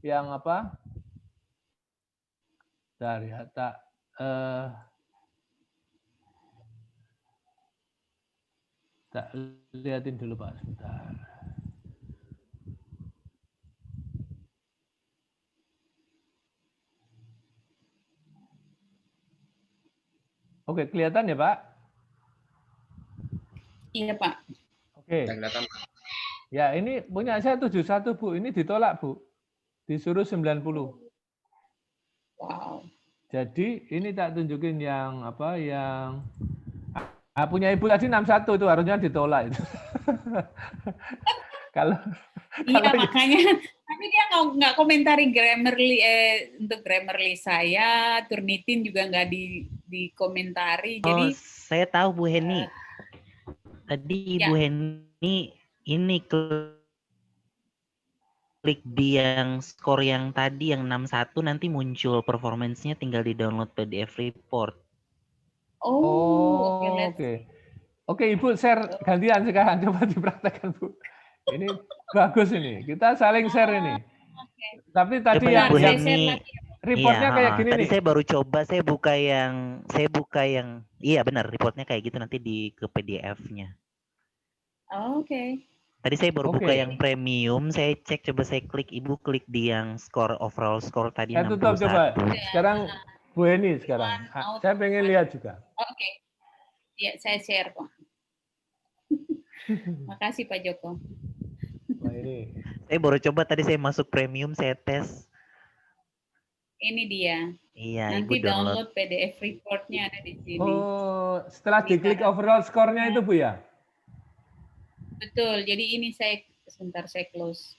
yang apa? Dari tak liatin dulu Pak sebentar. Oke, kelihatan ya Pak? Iya Pak. Oke. Ya, ini punya saya 71 Bu, ini ditolak Bu. Disuruh 90. Wow. Jadi ini tak tunjukin yang apa, yang punya Ibu tadi 61 itu harusnya ditolak itu. Kalau iya makanya, tapi dia nggak komentari Grammarly, untuk Grammarly saya, Turnitin juga nggak dikomentari. Jadi saya tahu Bu Heni. Tadi Ibu Heni ini klik di yang skor yang tadi yang 61 nanti muncul performance-nya, tinggal di download PDF report. Oke. Oke, Ibu share gantian sekarang, coba dipraktekkan Bu. Ini bagus ini. Kita saling share ini. Tapi tadi coba yang Bu Heni, reportnya kayak gini tadi nih. saya baru coba, saya buka yang iya benar, reportnya kayak gitu nanti ke PDF-nya. Oke. Tadi saya baru buka yang premium, saya cek, coba saya klik, Ibu klik di yang overall score tadi 61. Tutup coba. Sekarang Bu Heni sekarang. Saya pengen lihat juga. Oke. Ya, saya share Pak. Makasih Pak Joko. Wah, ini. Saya baru coba tadi, saya masuk premium, saya tes. Ini dia. Iya, nanti Ibu download PDF reportnya ada di sini. Oh, setelah diklik overall score-nya itu Bu ya? Betul. Jadi ini saya sebentar saya close.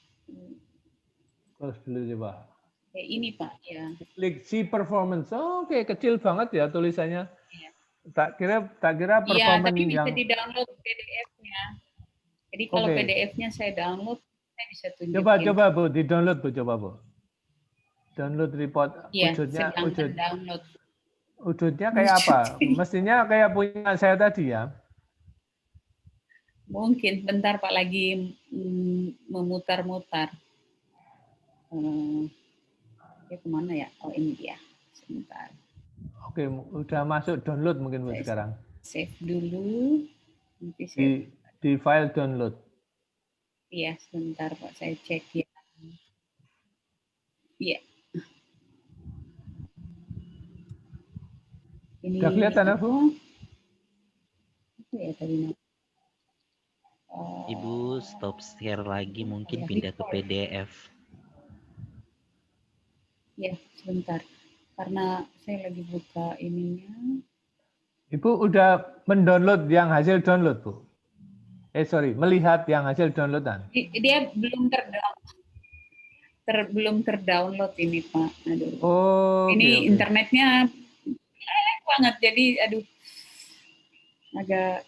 Close dulu coba. Ya, ini Pak ya. Klik see performance. Oke, kecil banget ya tulisannya. Ya. Tak kira performance iya, tapi bisa yang... di-download PDF-nya. Jadi kalau PDF-nya saya download, saya bisa tunjukin. Coba Bu, di-download Bu, coba Bu. Download report, ya, wujudnya kayak apa? Mestinya kayak punya saya tadi ya. Mungkin bentar Pak lagi memutar-mutar. Ya kemana ya? Oh ini dia. Sebentar. Oke, udah masuk download mungkin Bu sekarang. Save dulu. Nanti saya... di file download. Iya, sebentar Pak saya cek ya. Iya. Ini udah kelihatan ya Bu? Apa ya tadi? Ibu stop share lagi, mungkin pindah ke PDF. Ya, sebentar. Karena saya lagi buka ininya. Ibu udah mendownload yang hasil download, Bu? Melihat yang hasil downloadan. Dia belum belum terdownload ini, Pak. Aduh. Oh, ini okay. Internetnya banget, jadi aduh. Agak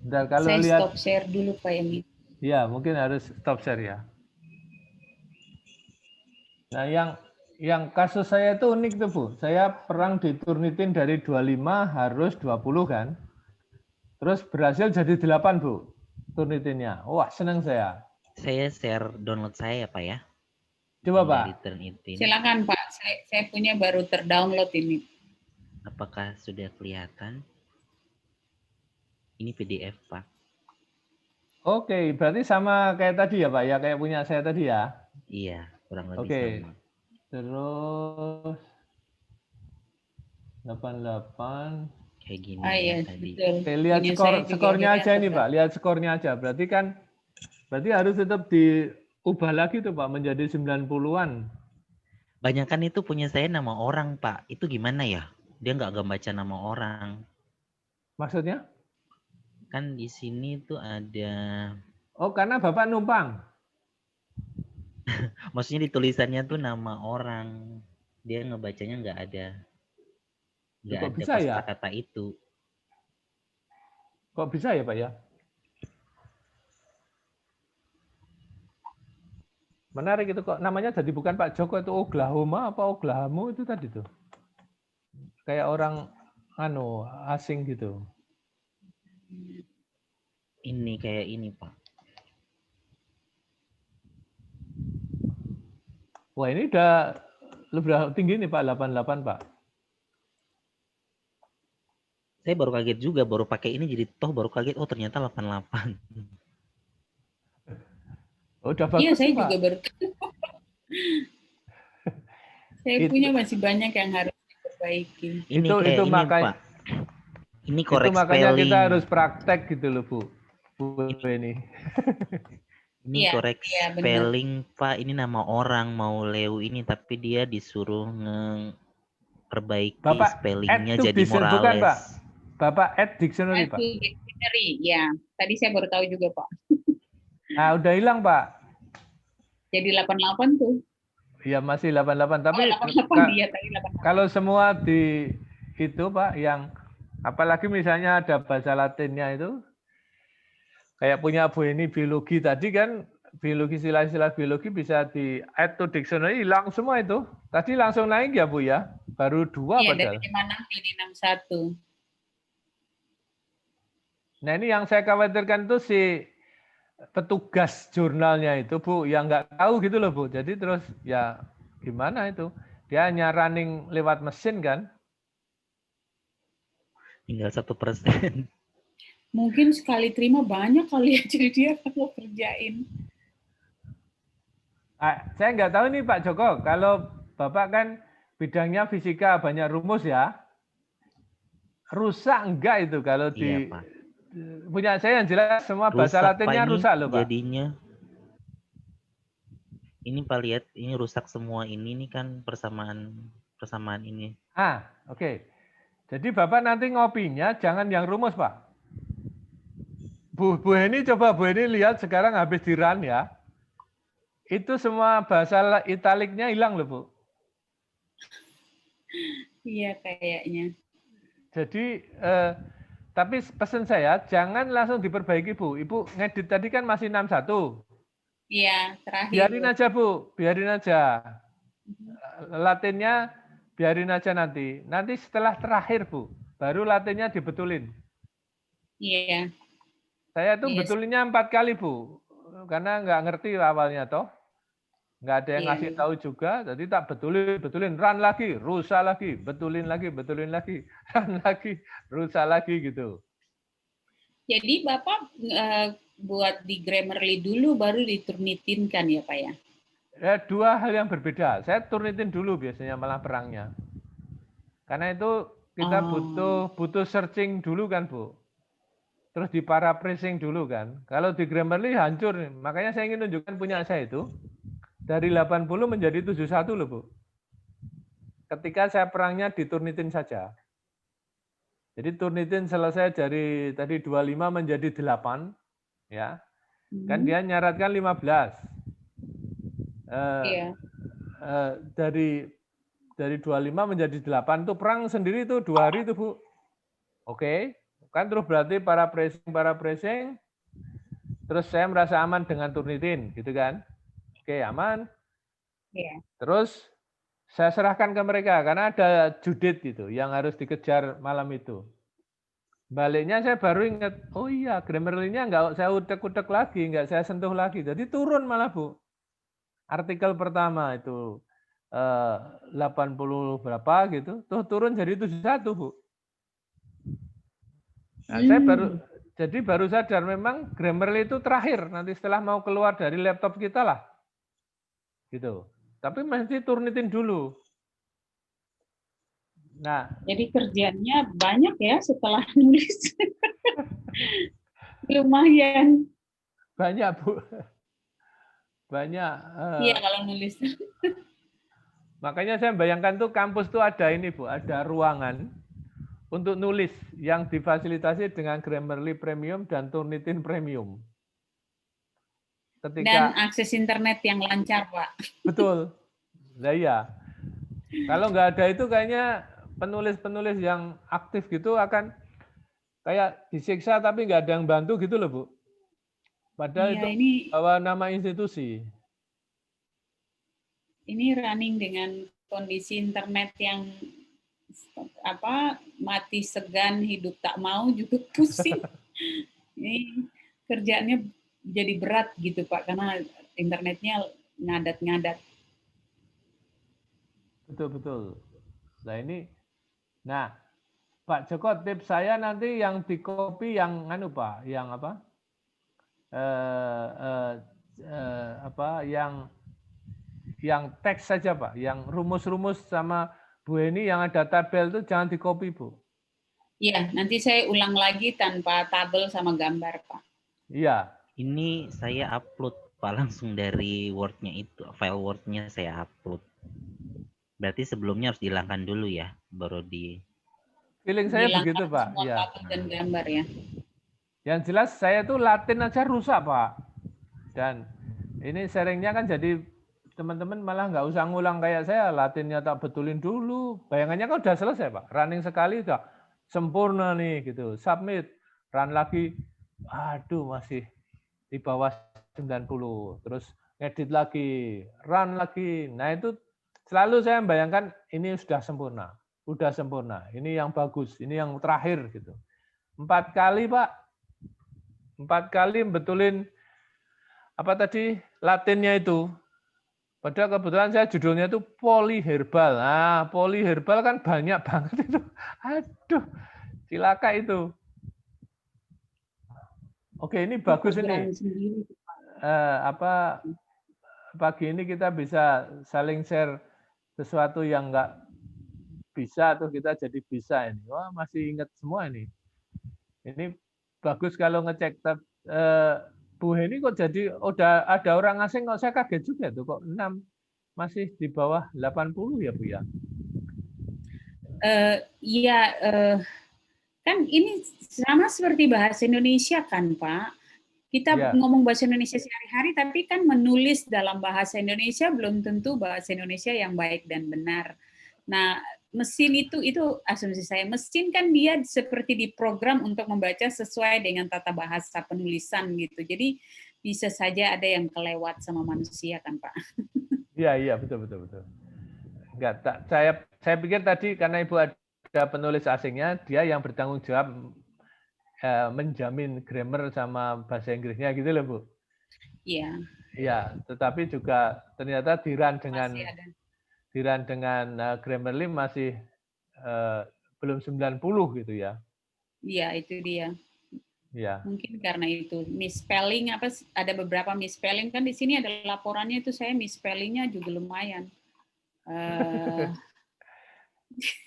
bentar, kalau saya lihat, stop share dulu Pak ini. Ya, mungkin harus stop share ya. Nah, yang kasus saya itu unik tuh Bu. Saya perang di Turnitin dari 25 harus 20 kan. Terus berhasil jadi 8 Bu. Turnitinnya. Wah, senang saya. Saya share download saya ya Pak ya. Coba Yang Pak. dari Turnitin. Silakan Pak, saya punya baru terdownload ini. Apakah sudah kelihatan? Ini PDF Pak. Oke, berarti sama kayak tadi ya Pak ya, kayak punya saya tadi ya. Iya, kurang lebih Oke. sama. Terus 88. Kayak gini Ah ya iya, tadi. betul. Oke, lihat Punya saya juga skornya akhirnya aja ini terdownload. Pak, lihat skornya aja. Berarti harus tetap diubah lagi tuh Pak menjadi 90-an. Banyakan itu punya saya nama orang Pak. Itu gimana ya? Dia nggak baca nama orang. Maksudnya? Kan di sini tuh ada. Oh, karena Bapak numpang. Maksudnya di tulisannya tuh nama orang. Dia ngebacanya nggak ada. Nggak Kok ada bisa ya? kosakata itu. Kok bisa ya Pak ya? Menarik itu kok namanya jadi bukan Pak Joko itu Oklahoma apa Oklahoma itu tadi tuh. Kayak orang asing gitu. Ini kayak ini Pak. Wah, ini udah lebih tinggi nih Pak, 88 Pak. Saya baru kaget juga, baru pakai ini jadi baru kaget, oh ternyata 88. Oh, udah Iya, bagus saya Pak. juga baru. Saya punya masih banyak yang harus diperbaiki. Ini itu kayak ini makanya, Pak. Ini correct itu makanya spelling. kita harus praktek gitu loh Bu ini. Ini Iya, correct iya, benar. spelling Pak. Ini nama orang mau Leo ini tapi dia disuruh perbaiki Bapak spellingnya add to jadi dictionary, Morales. bukan Pak? Bapak add dictionary Add Pak. to dictionary, ya. Tadi saya baru tahu juga Pak. Nah, udah hilang Pak. Jadi 88 tuh. Ya masih 88 tapi 88 dia tadi 88. kalau semua di itu Pak yang apalagi misalnya ada bahasa Latinnya itu kayak punya Bu ini biologi tadi kan, biologi istilah-istilah biologi bisa di add to dictionary, hilang semua itu. Tadi langsung naik ya Bu ya? Baru 2 Iya, padahal. dari 56 jadi 61. Nah, ini yang saya khawatirkan itu si petugas jurnalnya itu Bu yang nggak tahu gitu loh Bu. Jadi terus ya gimana itu? Dia hanya running lewat mesin kan? Tinggal 1%. Mungkin sekali terima banyak kali ya, jadi dia kalau kerjain. Saya nggak tahu nih Pak Joko, kalau Bapak kan bidangnya fisika banyak rumus ya. Rusak enggak itu kalau Iya, Pak. punya saya yang jelas semua bahasa Latinnya Pak, rusak loh Pak. Jadinya ini Pak lihat ini rusak semua ini kan persamaan ini. Oke. Jadi Bapak nanti ngopinya jangan yang rumus Pak. Bu Heni coba Bu Heni lihat sekarang habis di run ya. Itu semua bahasa italiknya hilang loh Bu. Iya kayaknya. Jadi tapi pesan saya jangan langsung diperbaiki Bu. Ibu ngedit tadi kan masih 61. Iya, terakhir. Biarin aja Bu, biarin aja. Latinnya biarin aja nanti. Nanti setelah terakhir Bu, baru Latinnya dibetulin. Iya. Saya tuh betulinnya 4 kali Bu, karena nggak ngerti awalnya toh. Nggak ada yang ngasih tahu juga, jadi tak betulin, run lagi, rusak lagi, betulin lagi, run lagi, rusak lagi gitu. Jadi Bapak buat di Grammarly dulu, baru diturnitin kan ya Pak ya? Dua hal yang berbeda. Saya turnitin dulu biasanya malah perangnya. Karena itu kita butuh searching dulu kan Bu. Terus di paraphrasing dulu kan. Kalau di Grammarly hancur. Makanya saya ingin tunjukkan punya saya itu. Dari 80 menjadi 71 loh Bu. Ketika saya perangnya diturnitin saja. Jadi turnitin selesai dari tadi 25 menjadi 8. Ya. Kan dia nyaratkan 15. Iya. Dari 25 menjadi 8 itu perang sendiri itu 2 hari itu Bu. Oke. Kan terus berarti paraphrasing. Terus saya merasa aman dengan turnitin gitu kan. Oke, aman. Iya. Terus saya serahkan ke mereka karena ada Judith itu yang harus dikejar malam itu. Baliknya saya baru ingat, oh iya Grammarly-nya nggak saya utek-utek lagi, nggak saya sentuh lagi. Jadi turun malah Bu. Artikel pertama itu 80 berapa gitu, tuh turun jadi 71 Bu. Nah, saya baru sadar memang Grammarly itu terakhir nanti setelah mau keluar dari laptop kita lah. Gitu. Tapi mesti turnitin dulu. Nah, jadi kerjanya banyak ya setelah nulis. Lumayan. banyak Bu. Banyak. Iya kalau nulis. Makanya saya bayangkan tuh kampus tuh ada ini Bu, ada ruangan untuk nulis yang difasilitasi dengan Grammarly Premium dan Turnitin Premium. Dan akses internet yang lancar, Pak. Betul. Nah iya. Kalau nggak ada itu kayaknya penulis-penulis yang aktif gitu akan kayak disiksa tapi nggak ada yang bantu gitu loh Bu. Padahal iya, itu ini bawa nama institusi. Ini running dengan kondisi internet yang mati segan, hidup tak mau juga pusing. Ini kerjaannya jadi berat gitu Pak karena internetnya ngadat-ngadat. Betul. Nah Pak Joko tips saya nanti yang di copy yang Pak, yang apa? Yang teks saja Pak, yang rumus-rumus sama Bu Eni yang ada tabel itu jangan di copy Bu. Iya, nanti saya ulang lagi tanpa tabel sama gambar Pak. Iya. Ini saya upload Pak langsung dari Word-nya itu, file Word-nya saya upload. Berarti sebelumnya harus dihilangkan dulu ya, baru di. Feeling saya begitu Pak. Semua tabel dan gambar ya. Yang jelas saya tuh Latin aja rusak Pak. Dan ini sharingnya kan jadi teman-teman malah nggak usah ngulang kayak saya, Latinnya tak betulin dulu. Bayangannya kan udah selesai Pak. Running sekali udah sempurna nih gitu. Submit, run lagi, aduh masih di bawah 90. Terus ngedit lagi, run lagi. Nah itu selalu saya membayangkan ini sudah sempurna. Udah sempurna. Ini yang bagus, ini yang terakhir gitu. 4 kali Pak. 4 kali betulin apa tadi Latinnya itu. Padahal kebetulan saya judulnya itu poliherbal. Nah, poliherbal kan banyak banget itu. Aduh, cilaka itu. Oke, ini bagus ini. Pagi ini kita bisa saling share sesuatu yang enggak bisa atau kita jadi bisa ini. Wah, masih ingat semua ini. Ini bagus kalau ngecek. Bu Heni kok jadi udah ada orang asing kok saya kaget juga tuh kok 6 masih di bawah 80 ya Bu ya. Iya kan ini sama seperti bahasa Indonesia kan Pak. Kita ngomong bahasa Indonesia sehari-hari tapi kan menulis dalam bahasa Indonesia belum tentu bahasa Indonesia yang baik dan benar. Nah, mesin itu asumsi saya, mesin kan dia seperti diprogram untuk membaca sesuai dengan tata bahasa penulisan gitu. Jadi bisa saja ada yang kelewat sama manusia kan Pak. Iya betul. Enggak, saya pikir tadi karena Ibu ada penulis asingnya, dia yang bertanggung jawab menjamin grammar sama bahasa Inggrisnya gitu loh Bu. Iya. Iya, tetapi juga ternyata diran dengan Grammarly masih belum 90 gitu ya. Iya, itu dia. Ya. Mungkin karena itu misspelling ada beberapa misspelling kan di sini ada laporannya itu saya misspellingnya juga lumayan.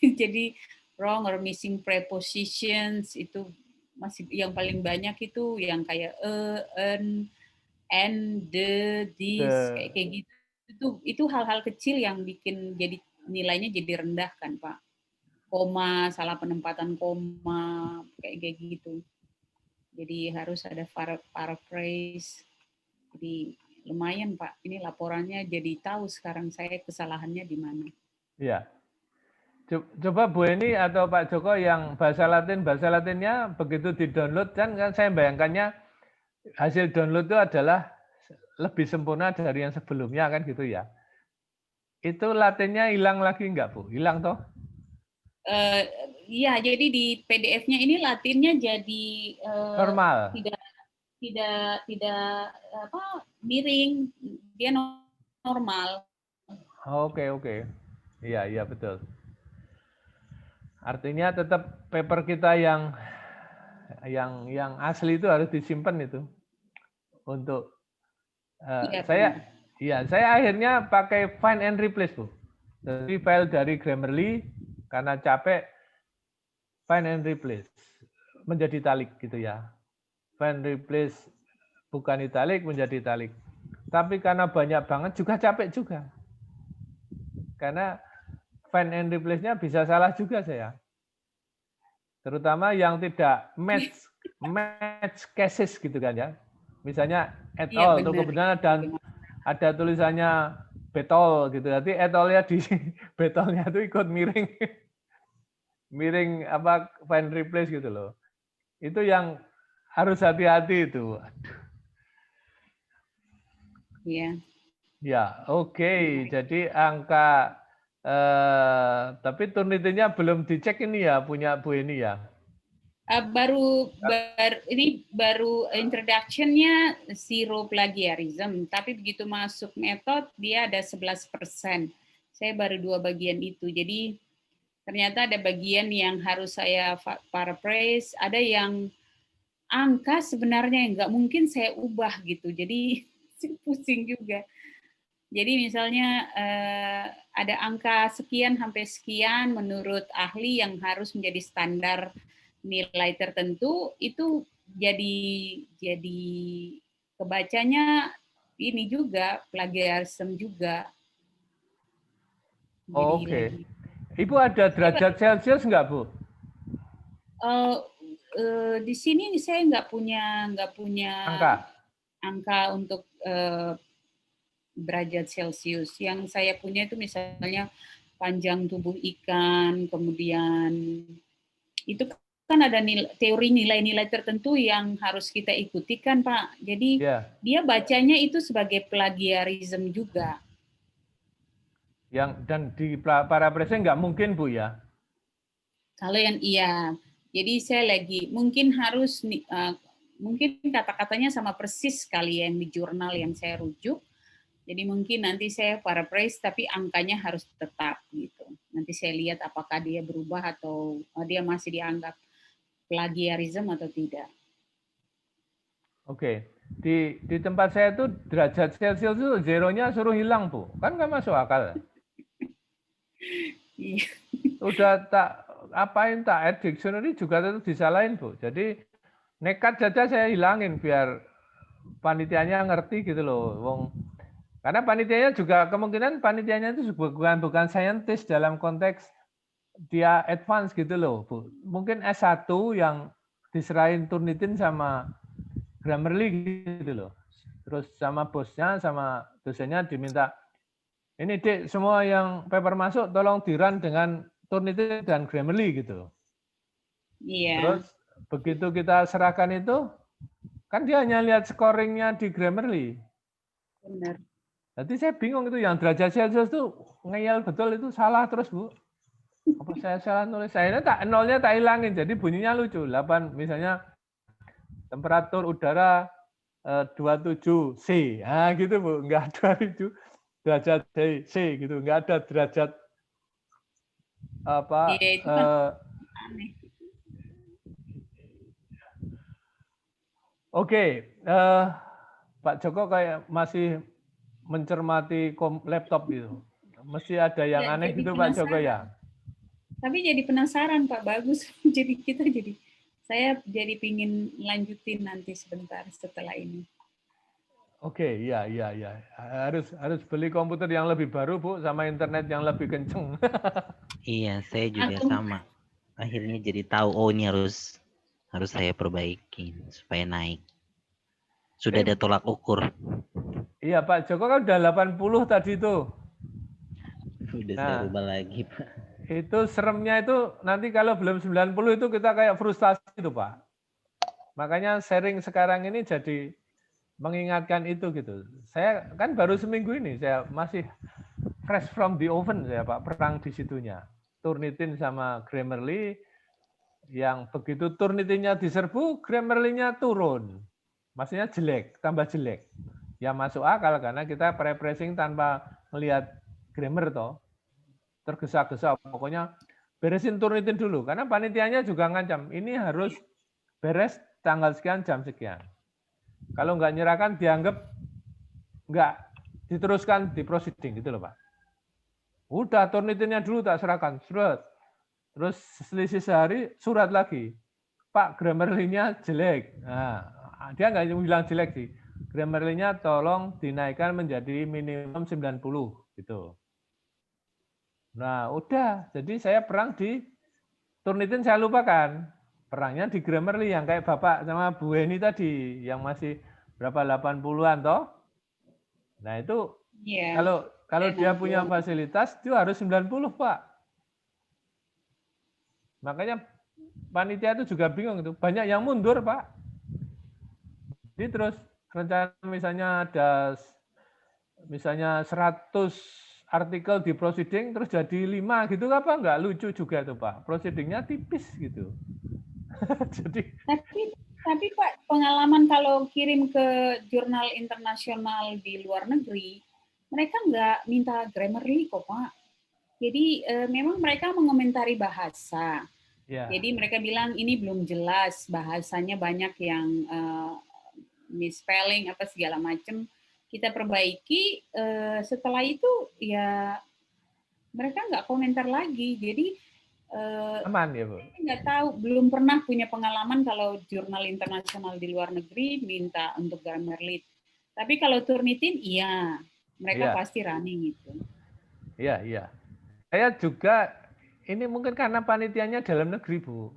Jadi wrong or missing prepositions itu masih yang paling banyak itu yang kayak en, this kayak gitu. Itu hal-hal kecil yang bikin jadi nilainya jadi rendah kan Pak. Koma, salah penempatan koma kayak gitu. Jadi harus ada paraphrase. Jadi lumayan Pak, ini laporannya jadi tahu sekarang saya kesalahannya di mana. Iya. Coba Bu Eni atau Pak Joko yang bahasa Latinnya begitu di-download kan saya bayangkannya hasil download itu adalah lebih sempurna dari yang sebelumnya kan gitu ya. Itu Latinnya hilang lagi enggak, Bu? Hilang toh? Iya, jadi di PDF-nya ini Latinnya jadi Normal. tidak miring, dia normal. Oke, oke. Iya, iya betul. Artinya tetap paper kita yang asli itu harus disimpan itu. Untuk Iya, saya akhirnya pakai find and replace, Bu. Jadi file dari Grammarly karena capek find and replace menjadi italic gitu ya. Find replace bukan italic menjadi italic. Tapi karena banyak banget juga capek juga. Karena find and replace-nya bisa salah juga saya. Terutama yang tidak match cases gitu kan ya. Misalnya et Iya, al. Itu kebetulan ada tulisannya betol gitu. Nanti et al-nya di betolnya itu ikut miring. Miring apa find replace gitu loh. Itu yang harus hati-hati itu. Iya. Ya, oke. Jadi angka tapi Turnitin-nya belum dicek ini ya, punya Bu ini ya. Ini baru introduction-nya zero plagiarism, tapi begitu masuk metode dia ada 11%. Saya baru 2 bagian itu. Jadi ternyata ada bagian yang harus saya paraphrase, ada yang angka sebenarnya nggak mungkin saya ubah gitu. Jadi pusing juga. Jadi misalnya ada angka sekian sampai sekian menurut ahli yang harus menjadi standar nilai tertentu, itu jadi kebacanya ini juga plagiarism juga. Oh, oke. Ibu ada derajat Celcius nggak, Bu? Di sini saya nggak punya angka untuk derajat Celcius. Yang saya punya itu misalnya panjang tubuh ikan, kemudian itu kan ada teori nilai-nilai tertentu yang harus kita ikuti kan Pak. Jadi dia bacanya itu sebagai plagiarism juga. Dan di paraphrase nggak mungkin Bu ya? Kalau yang iya. Jadi saya lagi mungkin harus mungkin kata-katanya sama persis kali yang di jurnal yang saya rujuk. Jadi mungkin nanti saya paraphrase tapi angkanya harus tetap gitu. Nanti saya lihat apakah dia berubah atau dia masih dianggap plagiarism atau tidak. Oke. Di tempat saya itu derajat Celcius itu zeronya suruh hilang, Bu. Kan nggak masuk akal. Udah tak add dictionary juga tetap disalahin, Bu. Jadi nekat saja saya hilangin biar panitianya ngerti gitu loh. Karena panitianya juga kemungkinan panitianya itu bukan scientist dalam konteks dia advance gitu loh, Bu. Mungkin S1 yang diserahin Turnitin sama Grammarly gitu loh. Terus sama bosnya, sama dosennya diminta, ini Dek, semua yang paper masuk tolong di-run dengan Turnitin dan Grammarly gitu. Iya. Terus begitu kita serahkan itu, kan dia hanya lihat scoringnya di Grammarly. Benar. Jadi saya bingung itu yang derajat Celcius itu ngeyel betul itu salah terus, Bu. Apa saya salah nulis? Saya nolnya tak hilangin, jadi bunyinya lucu. 8 misalnya temperatur udara 27 C. Ah gitu, Bu. Enggak ada itu derajat C gitu, enggak ada derajat apa itu kan aneh. Oke, Pak Joko kayak masih mencermati laptop gitu. Mesti ada yang aneh gitu Pak Joko ya. Tapi jadi penasaran Pak, bagus. Saya jadi pingin lanjutin nanti sebentar setelah ini. Oke, iya. Harus beli komputer yang lebih baru, Bu, sama internet yang lebih kenceng. Iya, saya juga sama. Akhirnya jadi tahu, oh ini harus saya perbaiki supaya naik. Sudah ada tolak ukur. Iya, Pak Joko kan udah 80 tadi tuh. Udah saya rubah lagi, Pak. Itu seremnya itu nanti kalau belum 90 itu kita kayak frustasi itu, Pak. Makanya sharing sekarang ini jadi mengingatkan itu gitu. Saya kan baru seminggu ini, saya masih fresh from the oven saya Pak, perang di situnya. Turnitin sama Grammarly, yang begitu Turnitinnya diserbu, Grammarly-nya turun. Maksudnya jelek, tambah jelek. Ya masuk akal karena kita prepressing tanpa melihat grammar toh. Tergesa-gesa, pokoknya beresin Turnitin dulu. Karena panitianya juga ngancam, ini harus beres tanggal sekian, jam sekian. Kalau nggak nyerahkan dianggap nggak diteruskan di proceeding gitu loh Pak. Udah Turnitinnya dulu tak serahkan, surat. Terus selisih sehari surat lagi. Pak, Grammarly-nya jelek. Nah, dia nggak bilang jelek sih. Grammarly-nya tolong dinaikkan menjadi minimum 90 gitu. Nah, udah. Jadi saya perang di Turnitin saya lupakan. Perangnya di Grammarly yang kayak Bapak sama Bu Eni tadi yang masih berapa 80-an toh. Nah, itu kalau dia punya fasilitas itu harus 90, Pak. Makanya panitia itu juga bingung itu. Banyak yang mundur, Pak. Jadi terus rencana misalnya ada 100 artikel di proceeding terus jadi 5 gitu apa enggak lucu juga tuh, Pak. Proceedingnya tipis gitu. Jadi tapi Pak, pengalaman kalau kirim ke jurnal internasional di luar negeri, mereka nggak minta Grammarly kok, Pak. Jadi memang mereka mengomentari bahasa. Jadi mereka bilang ini belum jelas, bahasanya banyak yang misspelling apa segala macam. Kita perbaiki. Setelah itu ya mereka nggak komentar lagi. Jadi aman ya Bu. Nggak tahu, belum pernah punya pengalaman kalau jurnal internasional di luar negeri minta untuk Grammarly. Tapi kalau Turnitin, iya, mereka pasti running itu. Iya. Saya juga, ini mungkin karena panitianya dalam negeri, Bu.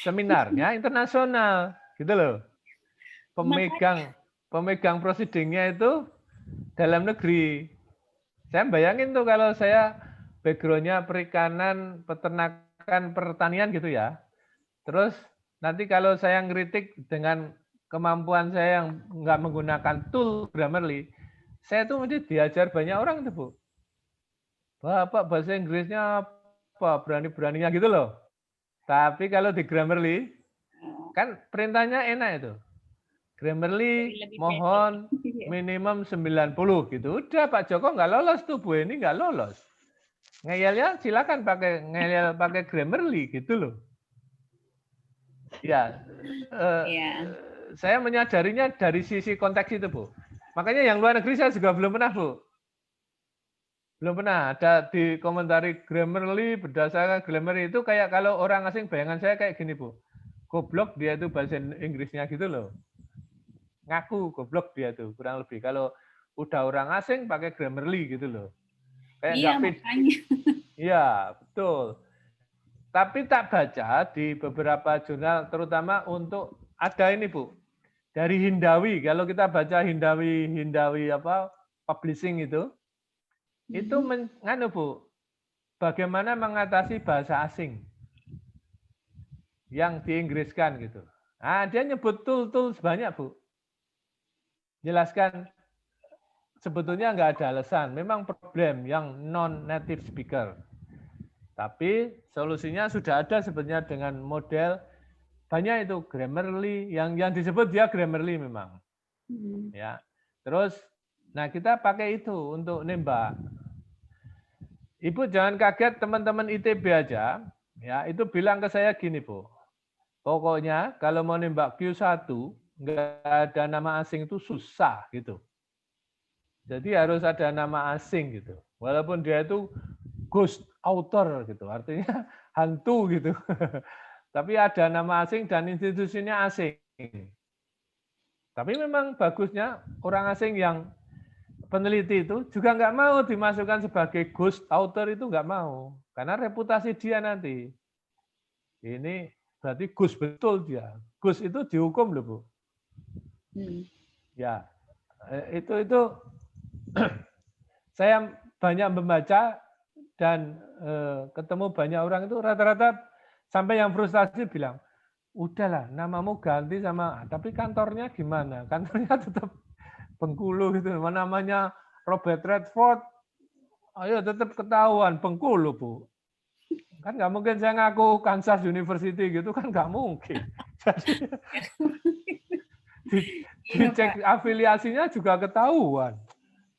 Seminarnya internasional, gitu loh. Pemegang proceedingnya itu dalam negeri. Saya bayangin tuh kalau saya background-nya perikanan, peternakan, pertanian gitu ya. Terus nanti kalau saya ngeritik dengan kemampuan saya yang nggak menggunakan tool Grammarly, saya tuh mesti diajar banyak orang tuh, Bu. Bapak bahasa Inggrisnya apa? Berani-beraninya gitu loh. Tapi kalau di Grammarly, kan perintahnya enak itu. Grammarly mohon minimum 90 gitu. Udah Pak Joko nggak lolos tuh, Bu ini nggak lolos. Ngeyelnya silakan ngeyel pakai Grammarly gitu loh. Ya, saya menyadarinya dari sisi konteks itu, Bu. Makanya yang luar negeri saya juga belum pernah, Bu. Belum pernah ada di komentari Grammarly, berdasarkan Grammarly itu kayak kalau orang asing, bayangan saya kayak gini, Bu. Goblok dia itu bahasa Inggrisnya gitu loh. Ngaku goblok dia tuh, kurang lebih. Kalau udah orang asing pakai Grammarly gitu loh. Kayak makanya. Iya, betul. Tapi tak baca di beberapa jurnal, terutama untuk ada ini, Bu. Dari Hindawi, kalau kita baca Hindawi apa publishing itu Bu, bagaimana mengatasi bahasa asing yang diinggriskan gitu. Nah, dia nyebut tool sebanyak, Bu. Jelaskan sebetulnya nggak ada alasan, memang problem yang non-native speaker. Tapi solusinya sudah ada sebenarnya dengan model banyak itu Grammarly yang disebut dia Grammarly memang. Ya. Terus nah kita pakai itu untuk nembak. Ibu jangan kaget, teman-teman ITB aja ya itu bilang ke saya gini, Bu. Pokoknya kalau mau nembak Q1 nggak ada nama asing itu susah gitu. Jadi harus ada nama asing gitu. Walaupun dia itu ghost author gitu, artinya hantu gitu. Tapi ada nama asing dan institusinya asing. Tapi memang bagusnya orang asing yang peneliti itu juga nggak mau dimasukkan sebagai ghost author, itu nggak mau. Karena reputasi dia nanti. Ini berarti ghost betul dia. Ghost itu dihukum loh, Bu. Ya, itu saya banyak membaca dan ketemu banyak orang itu rata-rata sampai yang frustasi bilang, udahlah namamu ganti sama, tapi kantornya gimana? Kantornya tetap Bengkulu gitu, namanya Robert Redford, ayo tetap ketahuan Bengkulu, Bu. Kan nggak mungkin saya ngaku Kansas University gitu kan nggak mungkin. Jadi dicek afiliasinya juga ketahuan.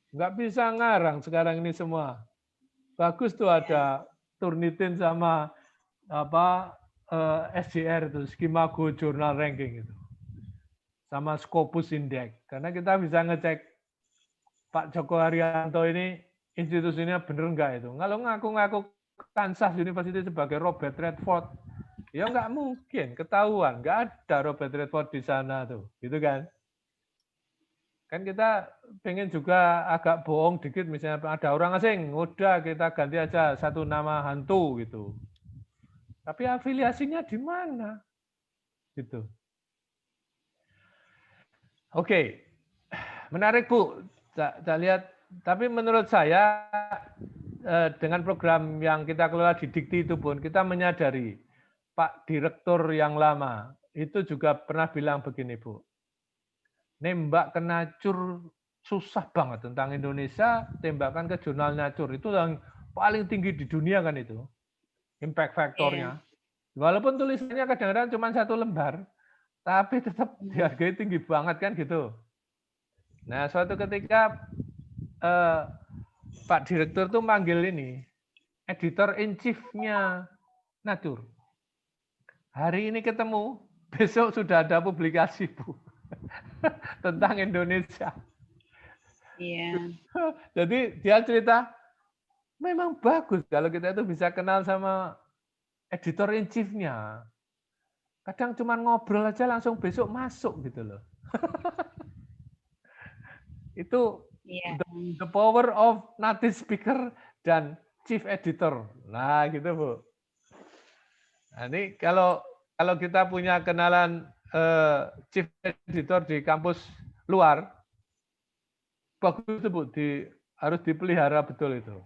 Nggak bisa ngarang sekarang ini semua. Bagus tuh ada Turnitin sama SJR itu, Skimago Journal Ranking itu. Sama Scopus Index. Karena kita bisa ngecek Pak Joko Haryanto ini institusinya bener nggak itu. Kalau ngaku-ngaku Kansas University sebagai Robert Redford, ya nggak mungkin, ketahuan. Nggak ada Robert Redford di sana tuh. Gitu kan. Kan kita pengen juga agak bohong dikit, misalnya ada orang asing, udah kita ganti aja satu nama hantu gitu. Tapi afiliasinya di mana? Gitu. Oke, menarik Bu. Saya lihat, tapi menurut saya dengan program yang kita kelola di Dikti itu pun kita menyadari Pak Direktur yang lama itu juga pernah bilang begini Bu. Nembak ke Nature susah banget tentang Indonesia, tembakan ke jurnal Nature itu yang paling tinggi di dunia kan itu. Impact faktornya. Walaupun tulisannya kadang-kadang cuma 1 lembar, tapi tetap dihargai tinggi banget kan gitu. Nah, suatu ketika Pak Direktur tuh manggil ini, editor in chief-nya Nature. Hari ini ketemu, besok sudah ada publikasi, Bu. Tentang Indonesia. Iya. Jadi dia cerita, memang bagus kalau kita itu bisa kenal sama editor in chief-nya. Kadang cuma ngobrol aja langsung besok masuk gitu loh. Itu the power of native speaker dan chief editor. Nah, gitu Bu. Nah, ini kalau kita punya kenalan chief editor di kampus luar, bagus itu Bu, harus dipelihara betul itu.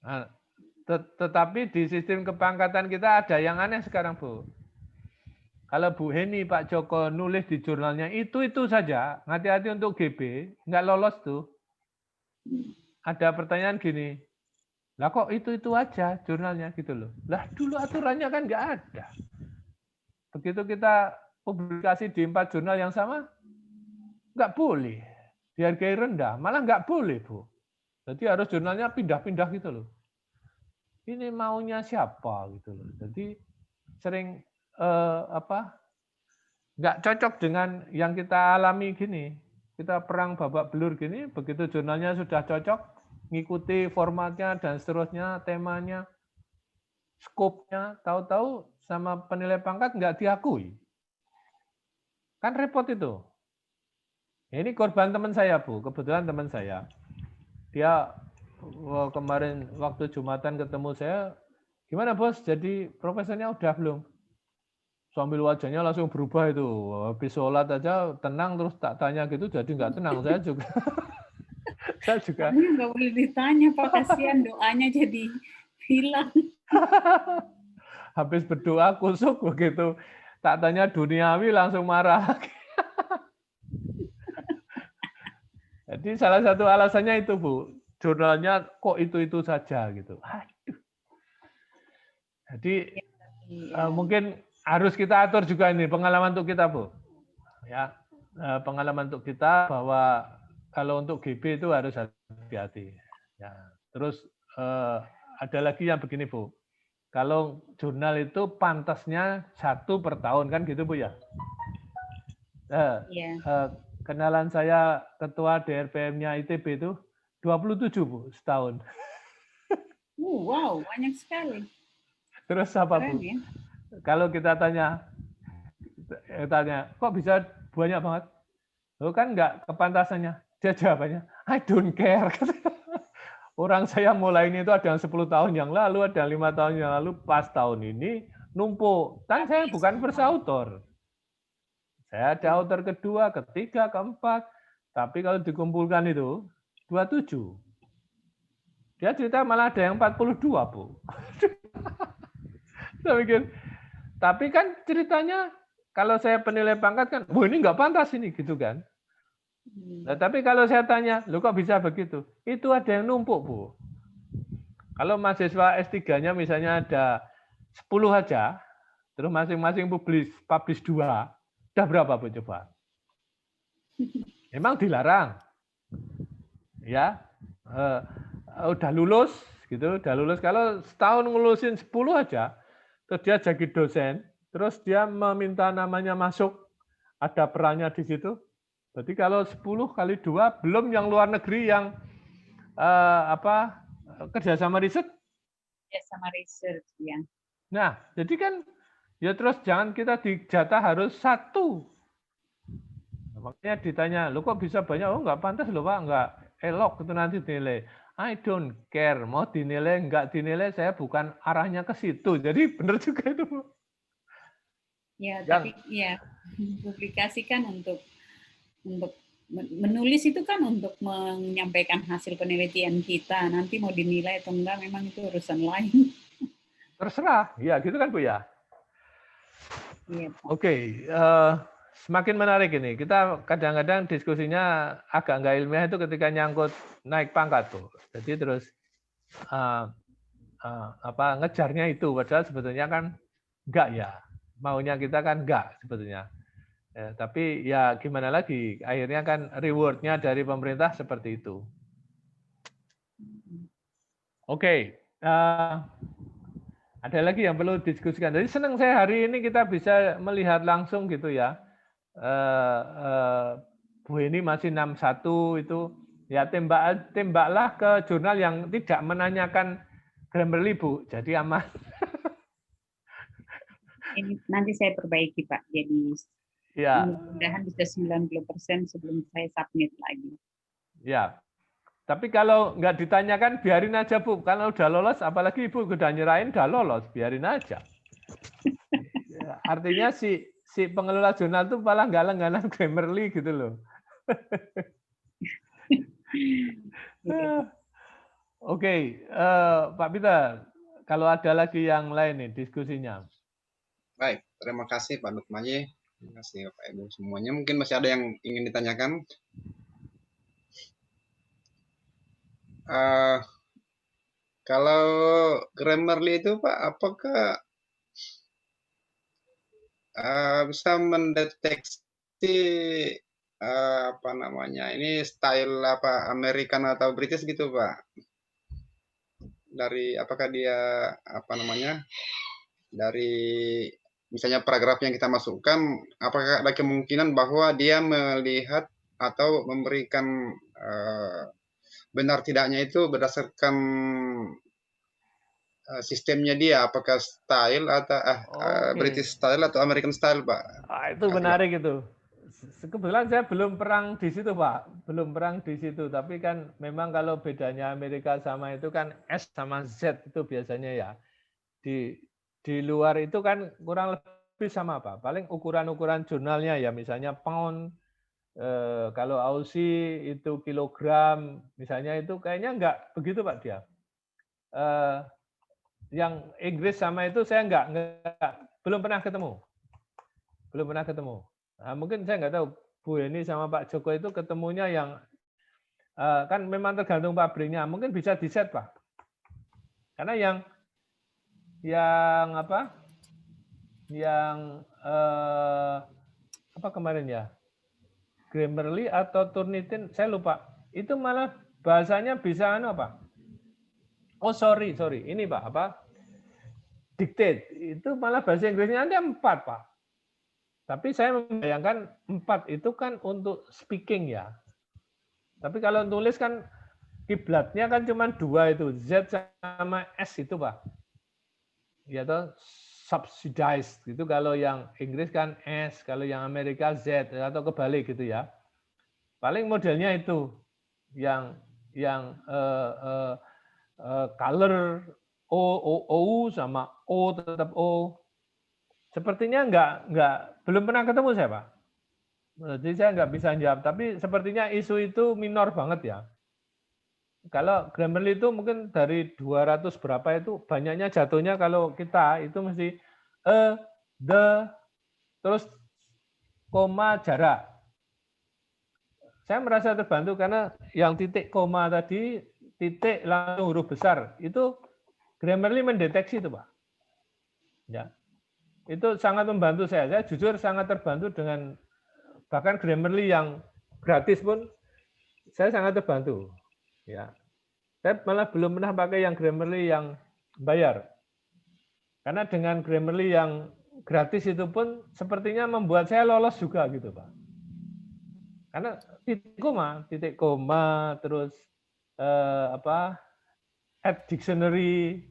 Nah, tetapi di sistem kepangkatan kita ada yang aneh sekarang Bu. Kalau Bu Heni, Pak Joko nulis di jurnalnya itu saja, hati-hati untuk GB, nggak lolos tuh. Ada pertanyaan gini, lah kok itu aja jurnalnya gitu loh. Lah dulu aturannya kan nggak ada. Begitu kita publikasi di 4 jurnal yang sama, nggak boleh. Dihargai rendah, malah nggak boleh Bu. Jadi harus jurnalnya pindah-pindah gitu loh. Ini maunya siapa gitu loh. Jadi sering nggak cocok dengan yang kita alami gini. Kita perang babak belur gini, begitu jurnalnya sudah cocok, ngikuti formatnya dan seterusnya, temanya, skopnya, tahu-tahu sama penilai pangkat nggak diakui. Kan repot itu. Ini korban teman saya Bu, kebetulan teman saya. Dia kemarin waktu Jumatan ketemu saya, gimana Bos, jadi profesornya udah belum? Sambil wajahnya langsung berubah itu. Habis sholat aja tenang, terus tak tanya gitu, jadi nggak tenang. Saya juga. Saya juga. Nggak boleh ditanya Pak, kasihan doanya jadi hilang. Habis berdoa kusuk begitu. Tak tanya duniawi langsung marah. Jadi salah satu alasannya itu Bu. Jurnalnya kok itu saja gitu. Aduh. Jadi mungkin harus kita atur juga ini pengalaman untuk kita Bu. Ya, pengalaman untuk kita bahwa kalau untuk GB itu harus hati-hati. Ya, terus ada lagi yang begini Bu. Kalau jurnal itu pantasnya 1 per tahun kan gitu Bu ya. Kenalan saya ketua DRPM-nya ITB itu 27 Bu setahun. Wow, banyak sekali. Terus apa Keren, Bu? ya? Kalau kita tanya, kok bisa banyak banget? Lo kan nggak kepantasannya. Dia jawabannya, I don't care. Orang saya mulai ini itu ada yang 10 tahun yang lalu, ada yang 5 tahun yang lalu, pas tahun ini numpuk. Kan saya bukan first author. Saya ada author kedua, ketiga, keempat. Tapi kalau dikumpulkan itu 27. Dia cerita malah ada yang 42, Bu. Saya mikir, tapi kan ceritanya kalau saya penilai pangkat kan, ini nggak pantas ini gitu kan. Nah, tapi kalau saya tanya, lu kok bisa begitu? Itu ada yang numpuk, Bu. Kalau mahasiswa S3-nya misalnya ada 10 aja, terus masing-masing publish 2, udah berapa, Bu, coba? Memang dilarang. Ya, udah lulus, gitu, udah lulus. Kalau setahun ngelulusin 10 aja, terus dia jadi dosen, terus dia meminta namanya masuk, ada perannya di situ. Berarti kalau 10 kali 2, belum yang luar negeri yang kerja sama riset. Ya, sama research ya. Nah, jadi kan ya terus jangan kita dijatah harus 1. Makanya ditanya, lo kok bisa banyak? Oh, nggak pantas loh, Pak, nggak elok itu nanti dinilai. I don't care, mau dinilai nggak dinilai, saya bukan arahnya ke situ. Jadi benar juga itu. Ya, tapi ya publikasi kan untuk menulis itu kan untuk menyampaikan hasil penelitian kita. Nanti mau dinilai atau enggak, memang itu urusan lain. Terserah, ya gitu kan Bu ya. Iya, Pak. Oke, semakin menarik ini. Kita kadang-kadang diskusinya agak nggak ilmiah itu ketika nyangkut naik pangkat tuh. Jadi terus ngejarnya itu, padahal sebetulnya kan enggak ya. Maunya kita kan enggak sebetulnya. Ya, tapi ya gimana lagi, akhirnya kan reward-nya dari pemerintah seperti itu. Oke, ada lagi yang perlu diskusikan. Jadi senang saya hari ini kita bisa melihat langsung gitu ya. Bu ini masih 61 itu, ya tembaklah ke jurnal yang tidak menanyakan Grammarly, Bu. Jadi aman. Ini nanti saya perbaiki, Pak. Jadi ya, mudah-mudahan bisa 90% sebelum saya submit lagi. Ya. Tapi kalau nggak ditanyakan, biarin aja, Bu. Kalau udah lolos, apalagi Ibu udah nyerahin, udah lolos, biarin aja. Ya, artinya si pengelola jurnal itu malah galang-galang Grammarly gitu loh. Oke, Pak Peter, kalau ada lagi yang lain nih diskusinya. Baik, terima kasih Pak Nukmaji. Terima kasih Bapak Ibu semuanya. Mungkin masih ada yang ingin ditanyakan. Kalau Grammarly itu Pak, apakah bisa mendeteksi apa namanya ini style apa American atau British gitu Pak? Dari apakah dia apa namanya dari misalnya paragraf yang kita masukkan, apakah ada kemungkinan bahwa dia melihat atau memberikan benar tidaknya itu berdasarkan sistemnya dia, apakah style atau British style atau American style, Pak? Itu menarik itu. Kebetulan saya belum perang di situ, Pak. Belum perang di situ. Tapi kan memang kalau bedanya Amerika sama itu kan S sama Z itu biasanya ya. Di luar itu kan kurang lebih sama, Pak. Paling ukuran-ukuran jurnalnya ya, misalnya pound. Kalau Aussie itu kilogram, misalnya itu kayaknya enggak begitu, Pak, dia. Yang Inggris sama itu saya belum pernah ketemu. Nah, mungkin saya nggak tahu Bu Eni sama Pak Joko itu ketemunya yang kan memang tergantung pabriknya. Mungkin bisa di set, Pak. Karena yang apa? Yang apa kemarin ya? Grammarly atau Turnitin, saya lupa. Itu malah bahasanya bisa apa? Oh, sorry. Ini Pak, apa? Dictate. Itu malah bahasa Inggrisnya ada 4, Pak. Tapi saya membayangkan 4 itu kan untuk speaking ya. Tapi kalau tulis kan kiblatnya kan cuma 2 itu, Z sama S itu, Pak. Ya toh, subsidized gitu. Kalau yang Inggris kan S, kalau yang Amerika Z atau kebalik gitu ya. Paling modelnya itu yang color O sama O tetap O. Sepertinya belum pernah ketemu saya, Pak. Jadi saya nggak bisa jawab. Tapi sepertinya isu itu minor banget ya. Kalau Grammarly itu mungkin dari 200 berapa itu banyaknya jatuhnya kalau kita itu mesti the terus koma jarak saya merasa terbantu karena yang titik koma tadi, titik langsung huruf besar, itu Grammarly mendeteksi itu, Pak. Ya. Itu sangat membantu saya. Saya jujur sangat terbantu dengan bahkan Grammarly yang gratis pun saya sangat terbantu. Ya. Saya malah belum pernah pakai yang Grammarly yang bayar. Karena dengan Grammarly yang gratis itu pun sepertinya membuat saya lolos juga gitu, Pak. Karena titik koma, terus add dictionary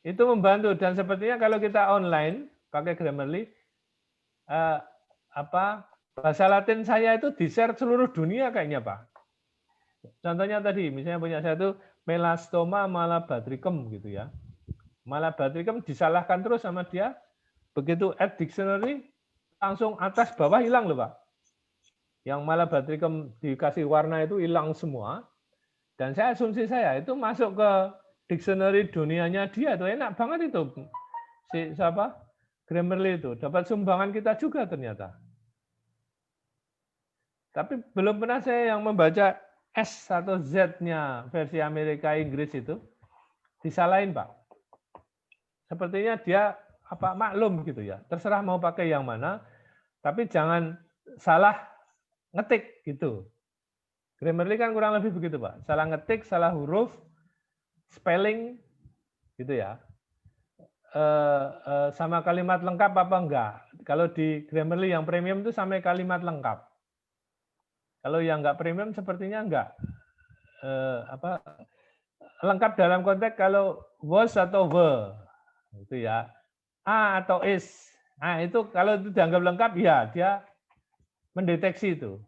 itu membantu, dan sepertinya kalau kita online pakai Grammarly, bahasa Latin saya itu di-share seluruh dunia kayaknya, Pak. Contohnya tadi, misalnya punya saya itu Melastoma malabatricum gitu ya. Malabatricum disalahkan terus sama dia, begitu add dictionary langsung atas bawah hilang loh, Pak. Yang malabatricum dikasih warna itu hilang semua, dan saya asumsi saya itu masuk ke dictionary dunianya dia itu enak banget itu. Si siapa? Grammarly itu dapat sumbangan kita juga ternyata. Tapi belum pernah saya yang membaca S atau Z-nya versi Amerika Inggris itu disalahin, Pak. Sepertinya dia maklum gitu ya. Terserah mau pakai yang mana, tapi jangan salah ngetik gitu. Grammarly kan kurang lebih begitu, Pak. Salah ngetik, salah huruf, spelling gitu ya. Sama kalimat lengkap apa enggak? Kalau di Grammarly yang premium itu sampai kalimat lengkap. Kalau yang enggak premium sepertinya enggak. Lengkap dalam konteks kalau was atau were gitu ya. A atau is. Nah, itu kalau itu dianggap lengkap ya dia mendeteksi itu.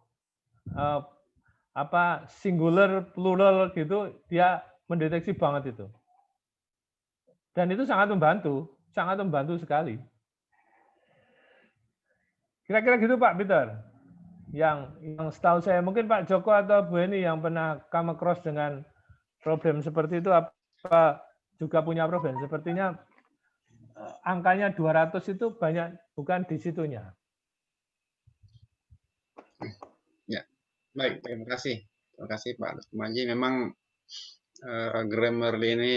Singular, plural gitu dia mendeteksi banget itu. Dan itu sangat membantu sekali. Kira-kira gitu Pak Peter. Yang setahu saya, mungkin Pak Joko atau Bu Eni yang pernah come across dengan problem seperti itu, apa juga punya problem? Sepertinya angkanya 200 itu banyak bukan di situnya. Ya, baik, terima kasih. Terima kasih Pak Manji. Memang Grammarly ini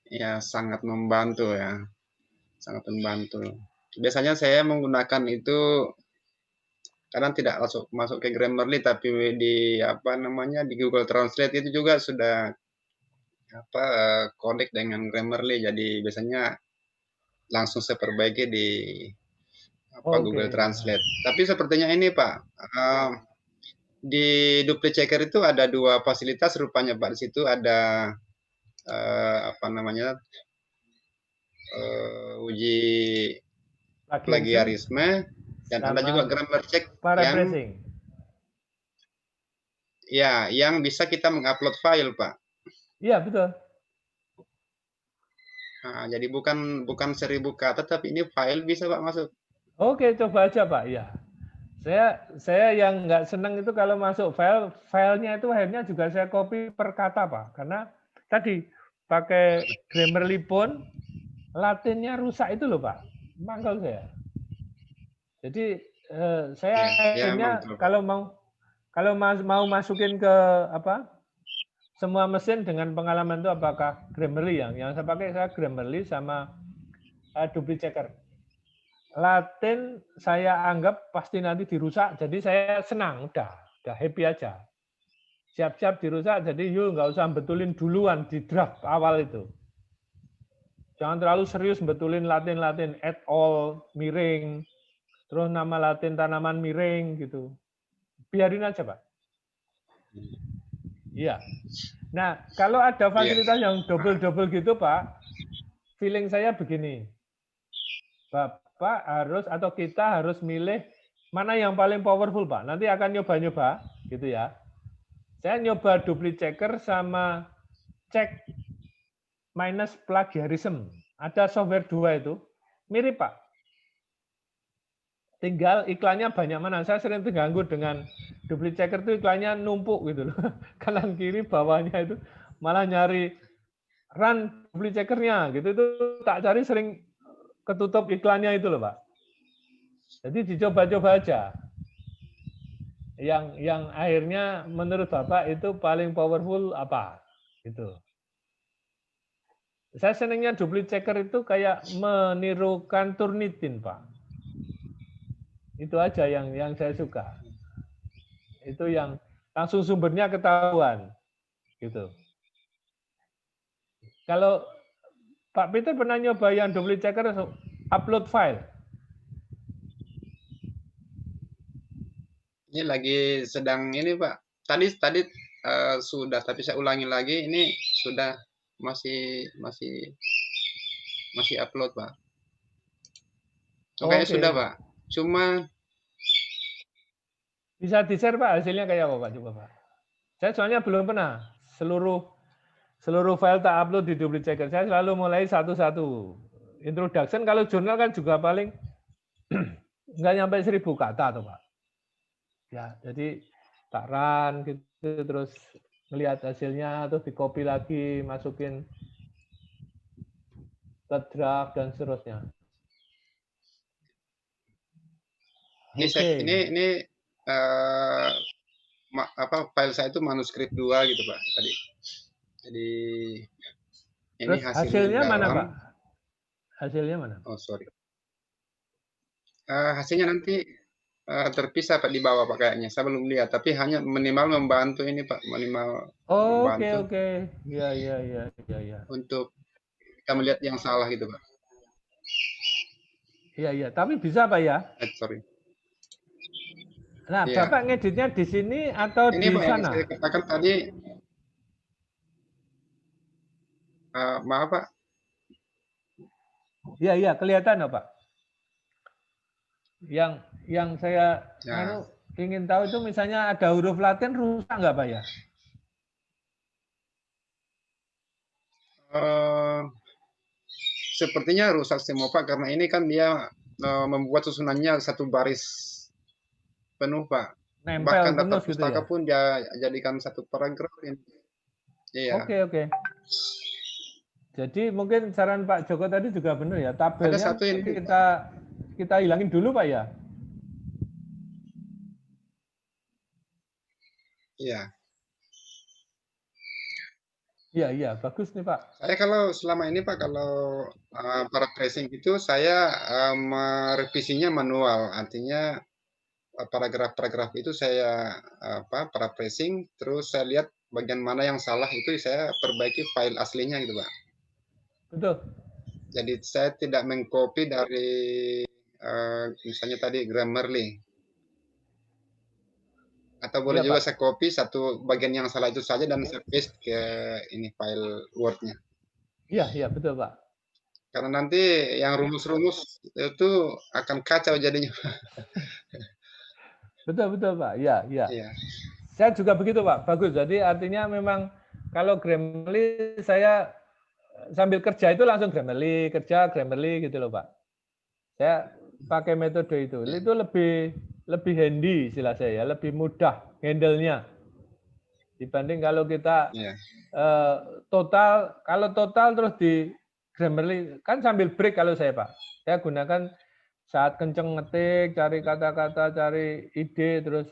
ya sangat membantu ya, sangat membantu. Biasanya saya menggunakan itu kadang tidak masuk ke Grammarly, tapi di di Google Translate itu juga sudah connect dengan Grammarly. Jadi biasanya langsung saya perbaiki di Google Translate. Tapi sepertinya ini Pak, di Dupli Checker itu ada dua fasilitas rupanya Pak. Di situ ada uji plagiarisme, dan ada juga grammar check yang bisa kita mengupload file, Pak. Iya, betul. Nah, jadi bukan 1000 kata, tapi ini file bisa Pak masuk. Oke, coba aja Pak. Ya, saya yang nggak senang itu kalau masuk filenya itu akhirnya juga saya copy per kata Pak, karena tadi pakai Grammarly pun Latinnya rusak itu loh Pak, mangkal saya. Jadi saya akhirnya kalau mau masukin ke semua mesin dengan pengalaman itu, apakah Grammarly yang saya pakai, saya Grammarly sama Dupli Checker. Latin saya anggap pasti nanti dirusak, jadi saya senang, udah happy aja. Siap-siap dirusak, jadi yuk nggak usah betulin duluan di draft awal itu. Jangan terlalu serius betulin Latin, et al, miring, terus nama Latin tanaman miring gitu. Biarin aja Pak. Iya. Nah, kalau ada fasilitas yang double gitu Pak, feeling saya begini. Bapak harus atau kita harus milih mana yang paling powerful Pak. Nanti akan nyoba-nyoba gitu ya. Saya nyoba Dupli Checker sama cek minus plagiarism. Ada software 2 itu. Mirip Pak. Tinggal iklannya banyak mana. Saya sering terganggu dengan Dupli Checker itu iklannya numpuk gitu loh. Kanan kiri bawahnya itu malah nyari run Dupli Checker-nya gitu. Itu tak cari sering ketutup iklannya itu loh Pak. Jadi dicoba-coba aja. yang akhirnya menurut Bapak itu paling powerful apa? Gitu. Saya senangnya duplicate checker itu kayak menirukan Turnitin, Pak. Itu aja yang saya suka. Itu yang langsung sumbernya ketahuan, gitu. Kalau Pak Peter pernah nyoba yang duplicate checker upload file? Ini lagi sedang ini Pak. Tadi sudah, tapi saya ulangi lagi. Ini sudah masih upload Pak. Kayaknya sudah Pak. Cuma bisa di-share Pak hasilnya kayak apa Pak? Coba Pak. Saya soalnya belum pernah seluruh file tak upload di duplicate checker. Saya selalu mulai satu-satu. Introduction kalau jurnal kan juga paling nggak nyampe 1000 kata tuh Pak. Ya, jadi tak run gitu, terus melihat hasilnya, terus di copy lagi, masukin ke draft dan seterusnya. Ini file saya itu manuskrip 2 gitu Pak tadi. Jadi ini terus hasilnya mana Pak? Hasilnya mana? Oh sorry. Hasilnya nanti terpisah Pak di bawah Pak kayaknya. Saya belum lihat, tapi hanya minimal membantu ini Pak, minimal membantu. Oke. Iya. Untuk kita melihat yang salah gitu Pak. Iya. Tapi bisa Pak ya? Sorry. Nah, iya. Bapak ngeditnya di sini atau ini di Pak, sana? Yang saya katakan tadi, maaf Pak. Iya, kelihatan Pak. Yang saya ingin tahu itu misalnya ada huruf Latin rusak nggak Pak ya? Sepertinya rusak semua Pak, karena ini kan dia membuat susunannya satu baris penuh Pak. Nempel bahkan penuh daftar pustaka gitu ya? pun dia jadikan satu paragraf ini. Iya. Oke. Jadi mungkin saran Pak Joko tadi juga benar ya, tabelnya ada satu ini. kita hilangin dulu Pak ya? Iya, bagus nih Pak. Saya kalau selama ini Pak, kalau paraphrasing itu saya merevisinya manual, artinya paragraf-paragraf itu saya paraphrasing, terus saya lihat bagian mana yang salah itu saya perbaiki file aslinya gitu Pak. Betul. Jadi saya tidak mengcopy dari misalnya tadi Grammarly. Atau boleh juga Pak, saya copy satu bagian yang salah itu saja dan saya paste ke ini file Word-nya. Iya, betul Pak. Karena nanti yang rumus-rumus itu akan kacau jadinya. Betul Pak. Iya. Saya juga begitu Pak. Bagus. Jadi artinya memang kalau Grammarly saya sambil kerja itu langsung Grammarly gitu loh Pak. Saya pakai metode itu. Itu lebih handy istilah saya, lebih mudah handle-nya dibanding kalau kita total terus di Grammarly kan sambil break kalau saya Pak. Saya gunakan saat kenceng ngetik, cari kata-kata, cari ide, terus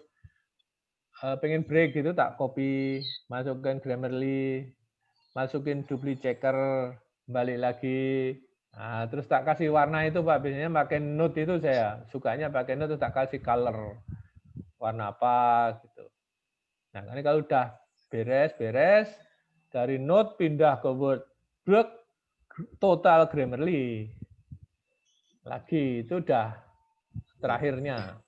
pengen break gitu tak copy, masukin Grammarly, masukin duplicate checker, balik lagi. Nah, terus tak kasih warna itu Pak, biasanya pakai note itu saya sukanya pakai note, tak kasih color warna apa gitu. Nah, ini kalau udah beres dari note pindah ke Word, total Grammarly lagi itu udah terakhirnya.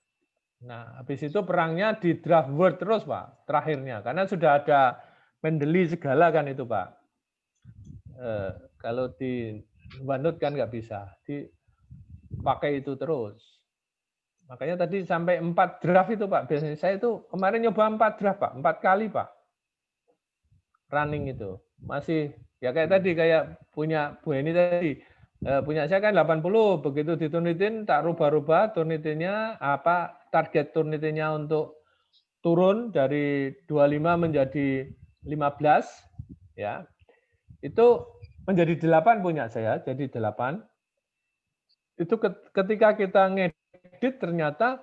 Nah, habis itu perangnya di draft Word terus Pak, terakhirnya karena sudah ada Mendeley segala kan itu Pak. Kalau di OneNote kan nggak bisa, dipakai itu terus. Makanya tadi sampai 4 draft itu Pak. Biasanya saya itu kemarin nyoba 4 draft Pak, 4 kali Pak. Running itu. Masih ya kayak tadi, kayak punya Bu Eni tadi. Punya saya kan 80, begitu diturnitin tak rubah-rubah turnitinnya target turnitinnya untuk turun dari 25 menjadi 15 ya. Itu menjadi 8 punya saya, jadi 8. Itu ketika kita ngedit ternyata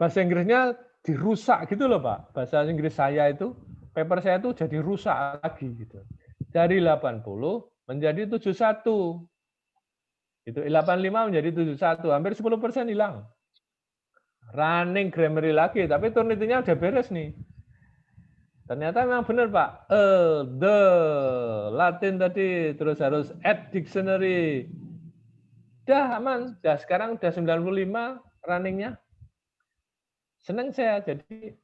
bahasa Inggrisnya dirusak gitu loh Pak. Bahasa Inggris saya itu, paper saya itu jadi rusak lagi gitu. Dari 80 menjadi 71. Itu 85 menjadi 71, hampir 10% hilang. Running Grammarly lagi, tapi Turnitin-nya udah beres nih. Ternyata memang benar Pak. The Latin tadi, terus harus add dictionary. Udah aman, udah sekarang udah 95 runningnya. Senang saya, jadi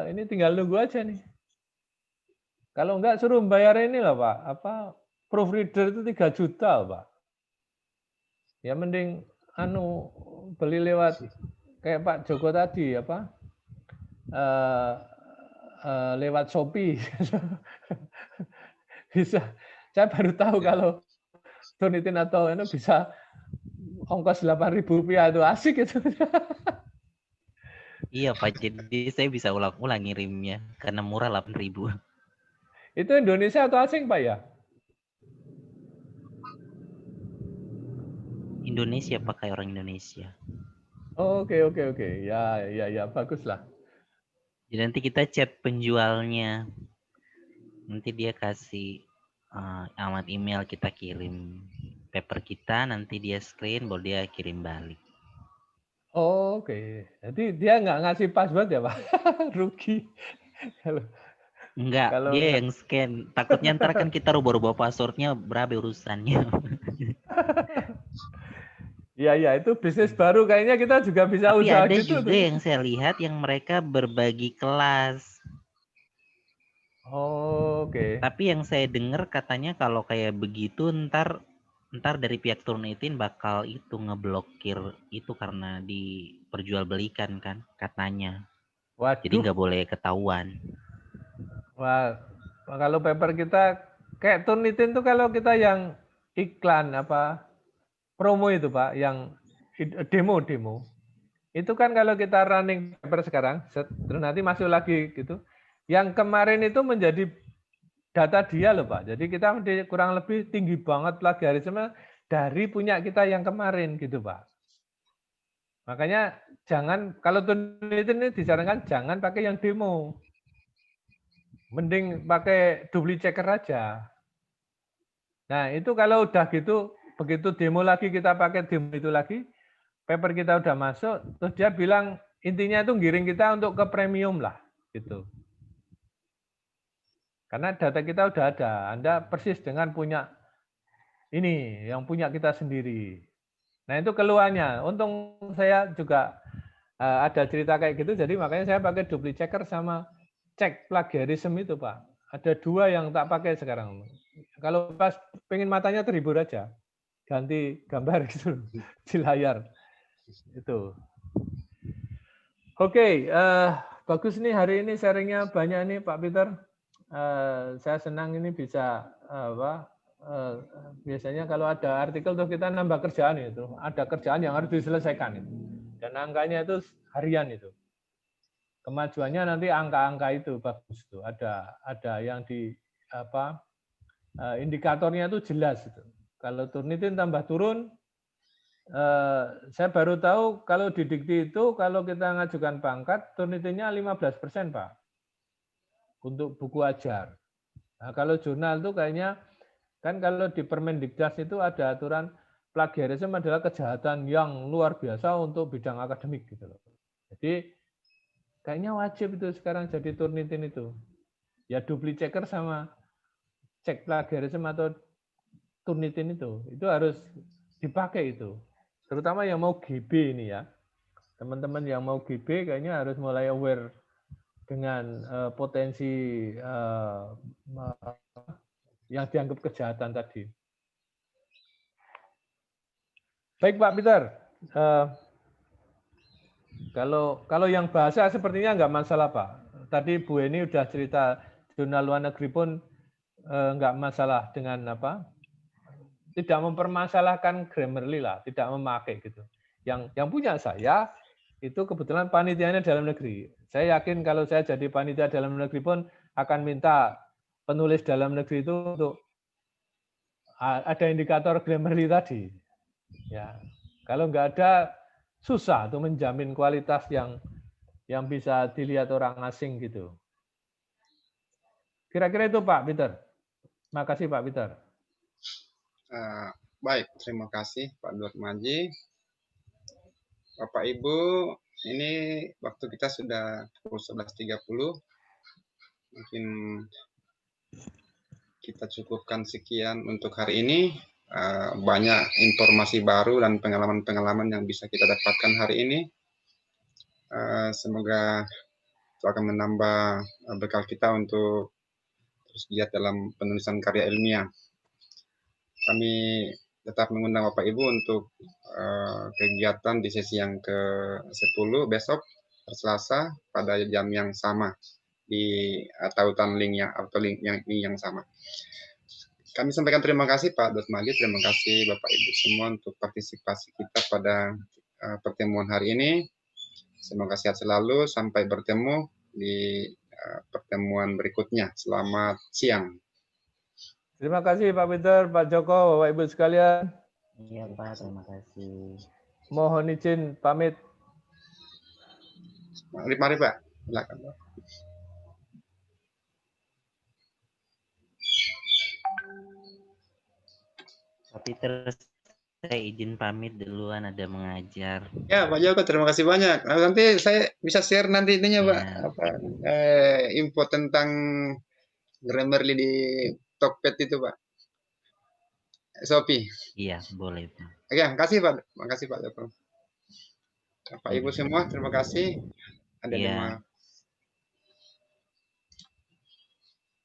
ini tinggal nunggu aja nih. Kalau enggak suruh bayar ini lah Pak, apa proofreader itu 3 juta Pak. Ya mending beli lewat kayak Pak Joko tadi apa lewat Shopee. Bisa. Saya baru tahu kalau Turnitin atau itu bisa ongkos Rp8.000 itu asik itu. Iya Pak, jadi saya bisa ulang-ulang ngirimnya karena murah 8.000. Itu Indonesia atau asing Pak ya? Indonesia, pakai orang Indonesia. Oke. Ya bagus lah. Jadi nanti kita chat penjualnya, nanti dia kasih alamat email, kita kirim paper kita, nanti dia screen, baru dia kirim balik. Oke. Jadi dia nggak ngasih password ya Pak? Rugi. Enggak, Kalau dia yang scan. Takutnya ntar kan kita rubah-rubah passwordnya, berapa urusannya. Iya, itu bisnis baru kayaknya kita juga bisa Tapi usaha ada gitu. juga yang saya lihat yang mereka berbagi kelas. Oke. Tapi yang saya dengar katanya kalau kayak begitu ntar dari pihak Turnitin bakal itu ngeblokir itu karena diperjualbelikan kan katanya. Waduh. Jadi nggak boleh ketahuan. Wah, kalau paper kita kayak Turnitin tuh kalau kita yang iklan apa promo itu Pak, yang demo. Itu kan kalau kita running paper sekarang, terus nanti masuk lagi gitu. Yang kemarin itu menjadi data dia loh Pak. Jadi kita kurang lebih tinggi banget plagiarisme dari punya kita yang kemarin gitu Pak. Makanya jangan, kalau Turnitin ini disarankan jangan pakai yang demo. Mending pakai duplicate checker aja. Nah itu kalau udah gitu, begitu demo lagi kita pakai demo itu lagi, paper kita udah masuk, terus dia bilang intinya itu giring kita untuk ke premium lah, gitu. Karena data kita udah ada, Anda persis dengan punya ini, yang punya kita sendiri. Nah itu keluarnya. Untung saya juga ada cerita kayak gitu, jadi makanya saya pakai duplicate checker sama cek plagiarisme itu Pak. Ada 2 yang tak pakai sekarang. Kalau pas pengen matanya terhibur aja, ganti gambar gitu di layar. Itu. Oke, bagus nih hari ini sharingnya banyak nih Pak Peter. Saya senang ini bisa biasanya kalau ada artikel tuh kita nambah kerjaan itu, ada kerjaan yang harus diselesaikan itu. Dan angkanya itu harian itu. Kemajuannya nanti angka-angka itu bagus tuh. Ada yang di indikatornya itu jelas itu. Kalau Turnitin tambah turun, saya baru tahu kalau di Dikti itu kalau kita ngajukan pangkat Turnitinnya 15% Pak. Untuk buku ajar. Nah, kalau jurnal itu kayaknya kan kalau di Permendikdas itu ada aturan plagiarisme adalah kejahatan yang luar biasa untuk bidang akademik gitu loh. Jadi kayaknya wajib itu sekarang jadi Turnitin itu. Ya duplicate checker sama cek plagiarisme atau Turnitin itu harus dipakai itu. Terutama yang mau GB ini ya. Teman-teman yang mau GB kayaknya harus mulai aware dengan potensi yang dianggap kejahatan tadi. Baik Pak Peter, kalau yang bahasa sepertinya nggak masalah Pak. Tadi Bu Eni udah cerita jurnal luar negeri pun nggak masalah dengan apa? Tidak mempermasalahkan Grammarly lah, tidak memakai gitu. Yang punya saya itu kebetulan panitianya dalam negeri. Saya yakin kalau saya jadi panitia dalam negeri pun akan minta penulis dalam negeri itu untuk ada indikator Grammarly tadi. Ya, kalau nggak ada susah untuk menjamin kualitas yang yang bisa dilihat orang asing gitu. Kira-kira itu Pak Peter. Makasih Pak Peter. Baik, terima kasih Pak Dormaji. Bapak Ibu, ini waktu kita sudah pukul 11.30. Mungkin kita cukupkan sekian untuk hari ini. Banyak informasi baru dan pengalaman-pengalaman yang bisa kita dapatkan hari ini. Semoga itu akan menambah bekal kita untuk terus giat dalam penulisan karya ilmiah. Kami tetap mengundang Bapak Ibu untuk kegiatan di sesi yang ke-10 besok, Selasa, pada jam yang sama di tautan link yang sama. Kami sampaikan terima kasih Pak Dormaji, terima kasih Bapak Ibu semua untuk partisipasi kita pada pertemuan hari ini. Semoga sehat selalu, sampai bertemu di pertemuan berikutnya. Selamat siang. Terima kasih Pak Peter, Pak Joko, Bapak Ibu sekalian. Iya Pak, terima kasih. Mohon izin pamit. Mari Pak, silakan Pak. Pak Peter, saya izin pamit duluan, ada mengajar. Ya Pak Joko, terima kasih banyak. Nanti saya bisa share nanti ininya Pak, info tentang Grammarly di Tokped itu Pak. Shopee. Iya, boleh Pak. Oke, makasih Pak Joko. Bapak Ibu semua, terima kasih. Ada Iya. lima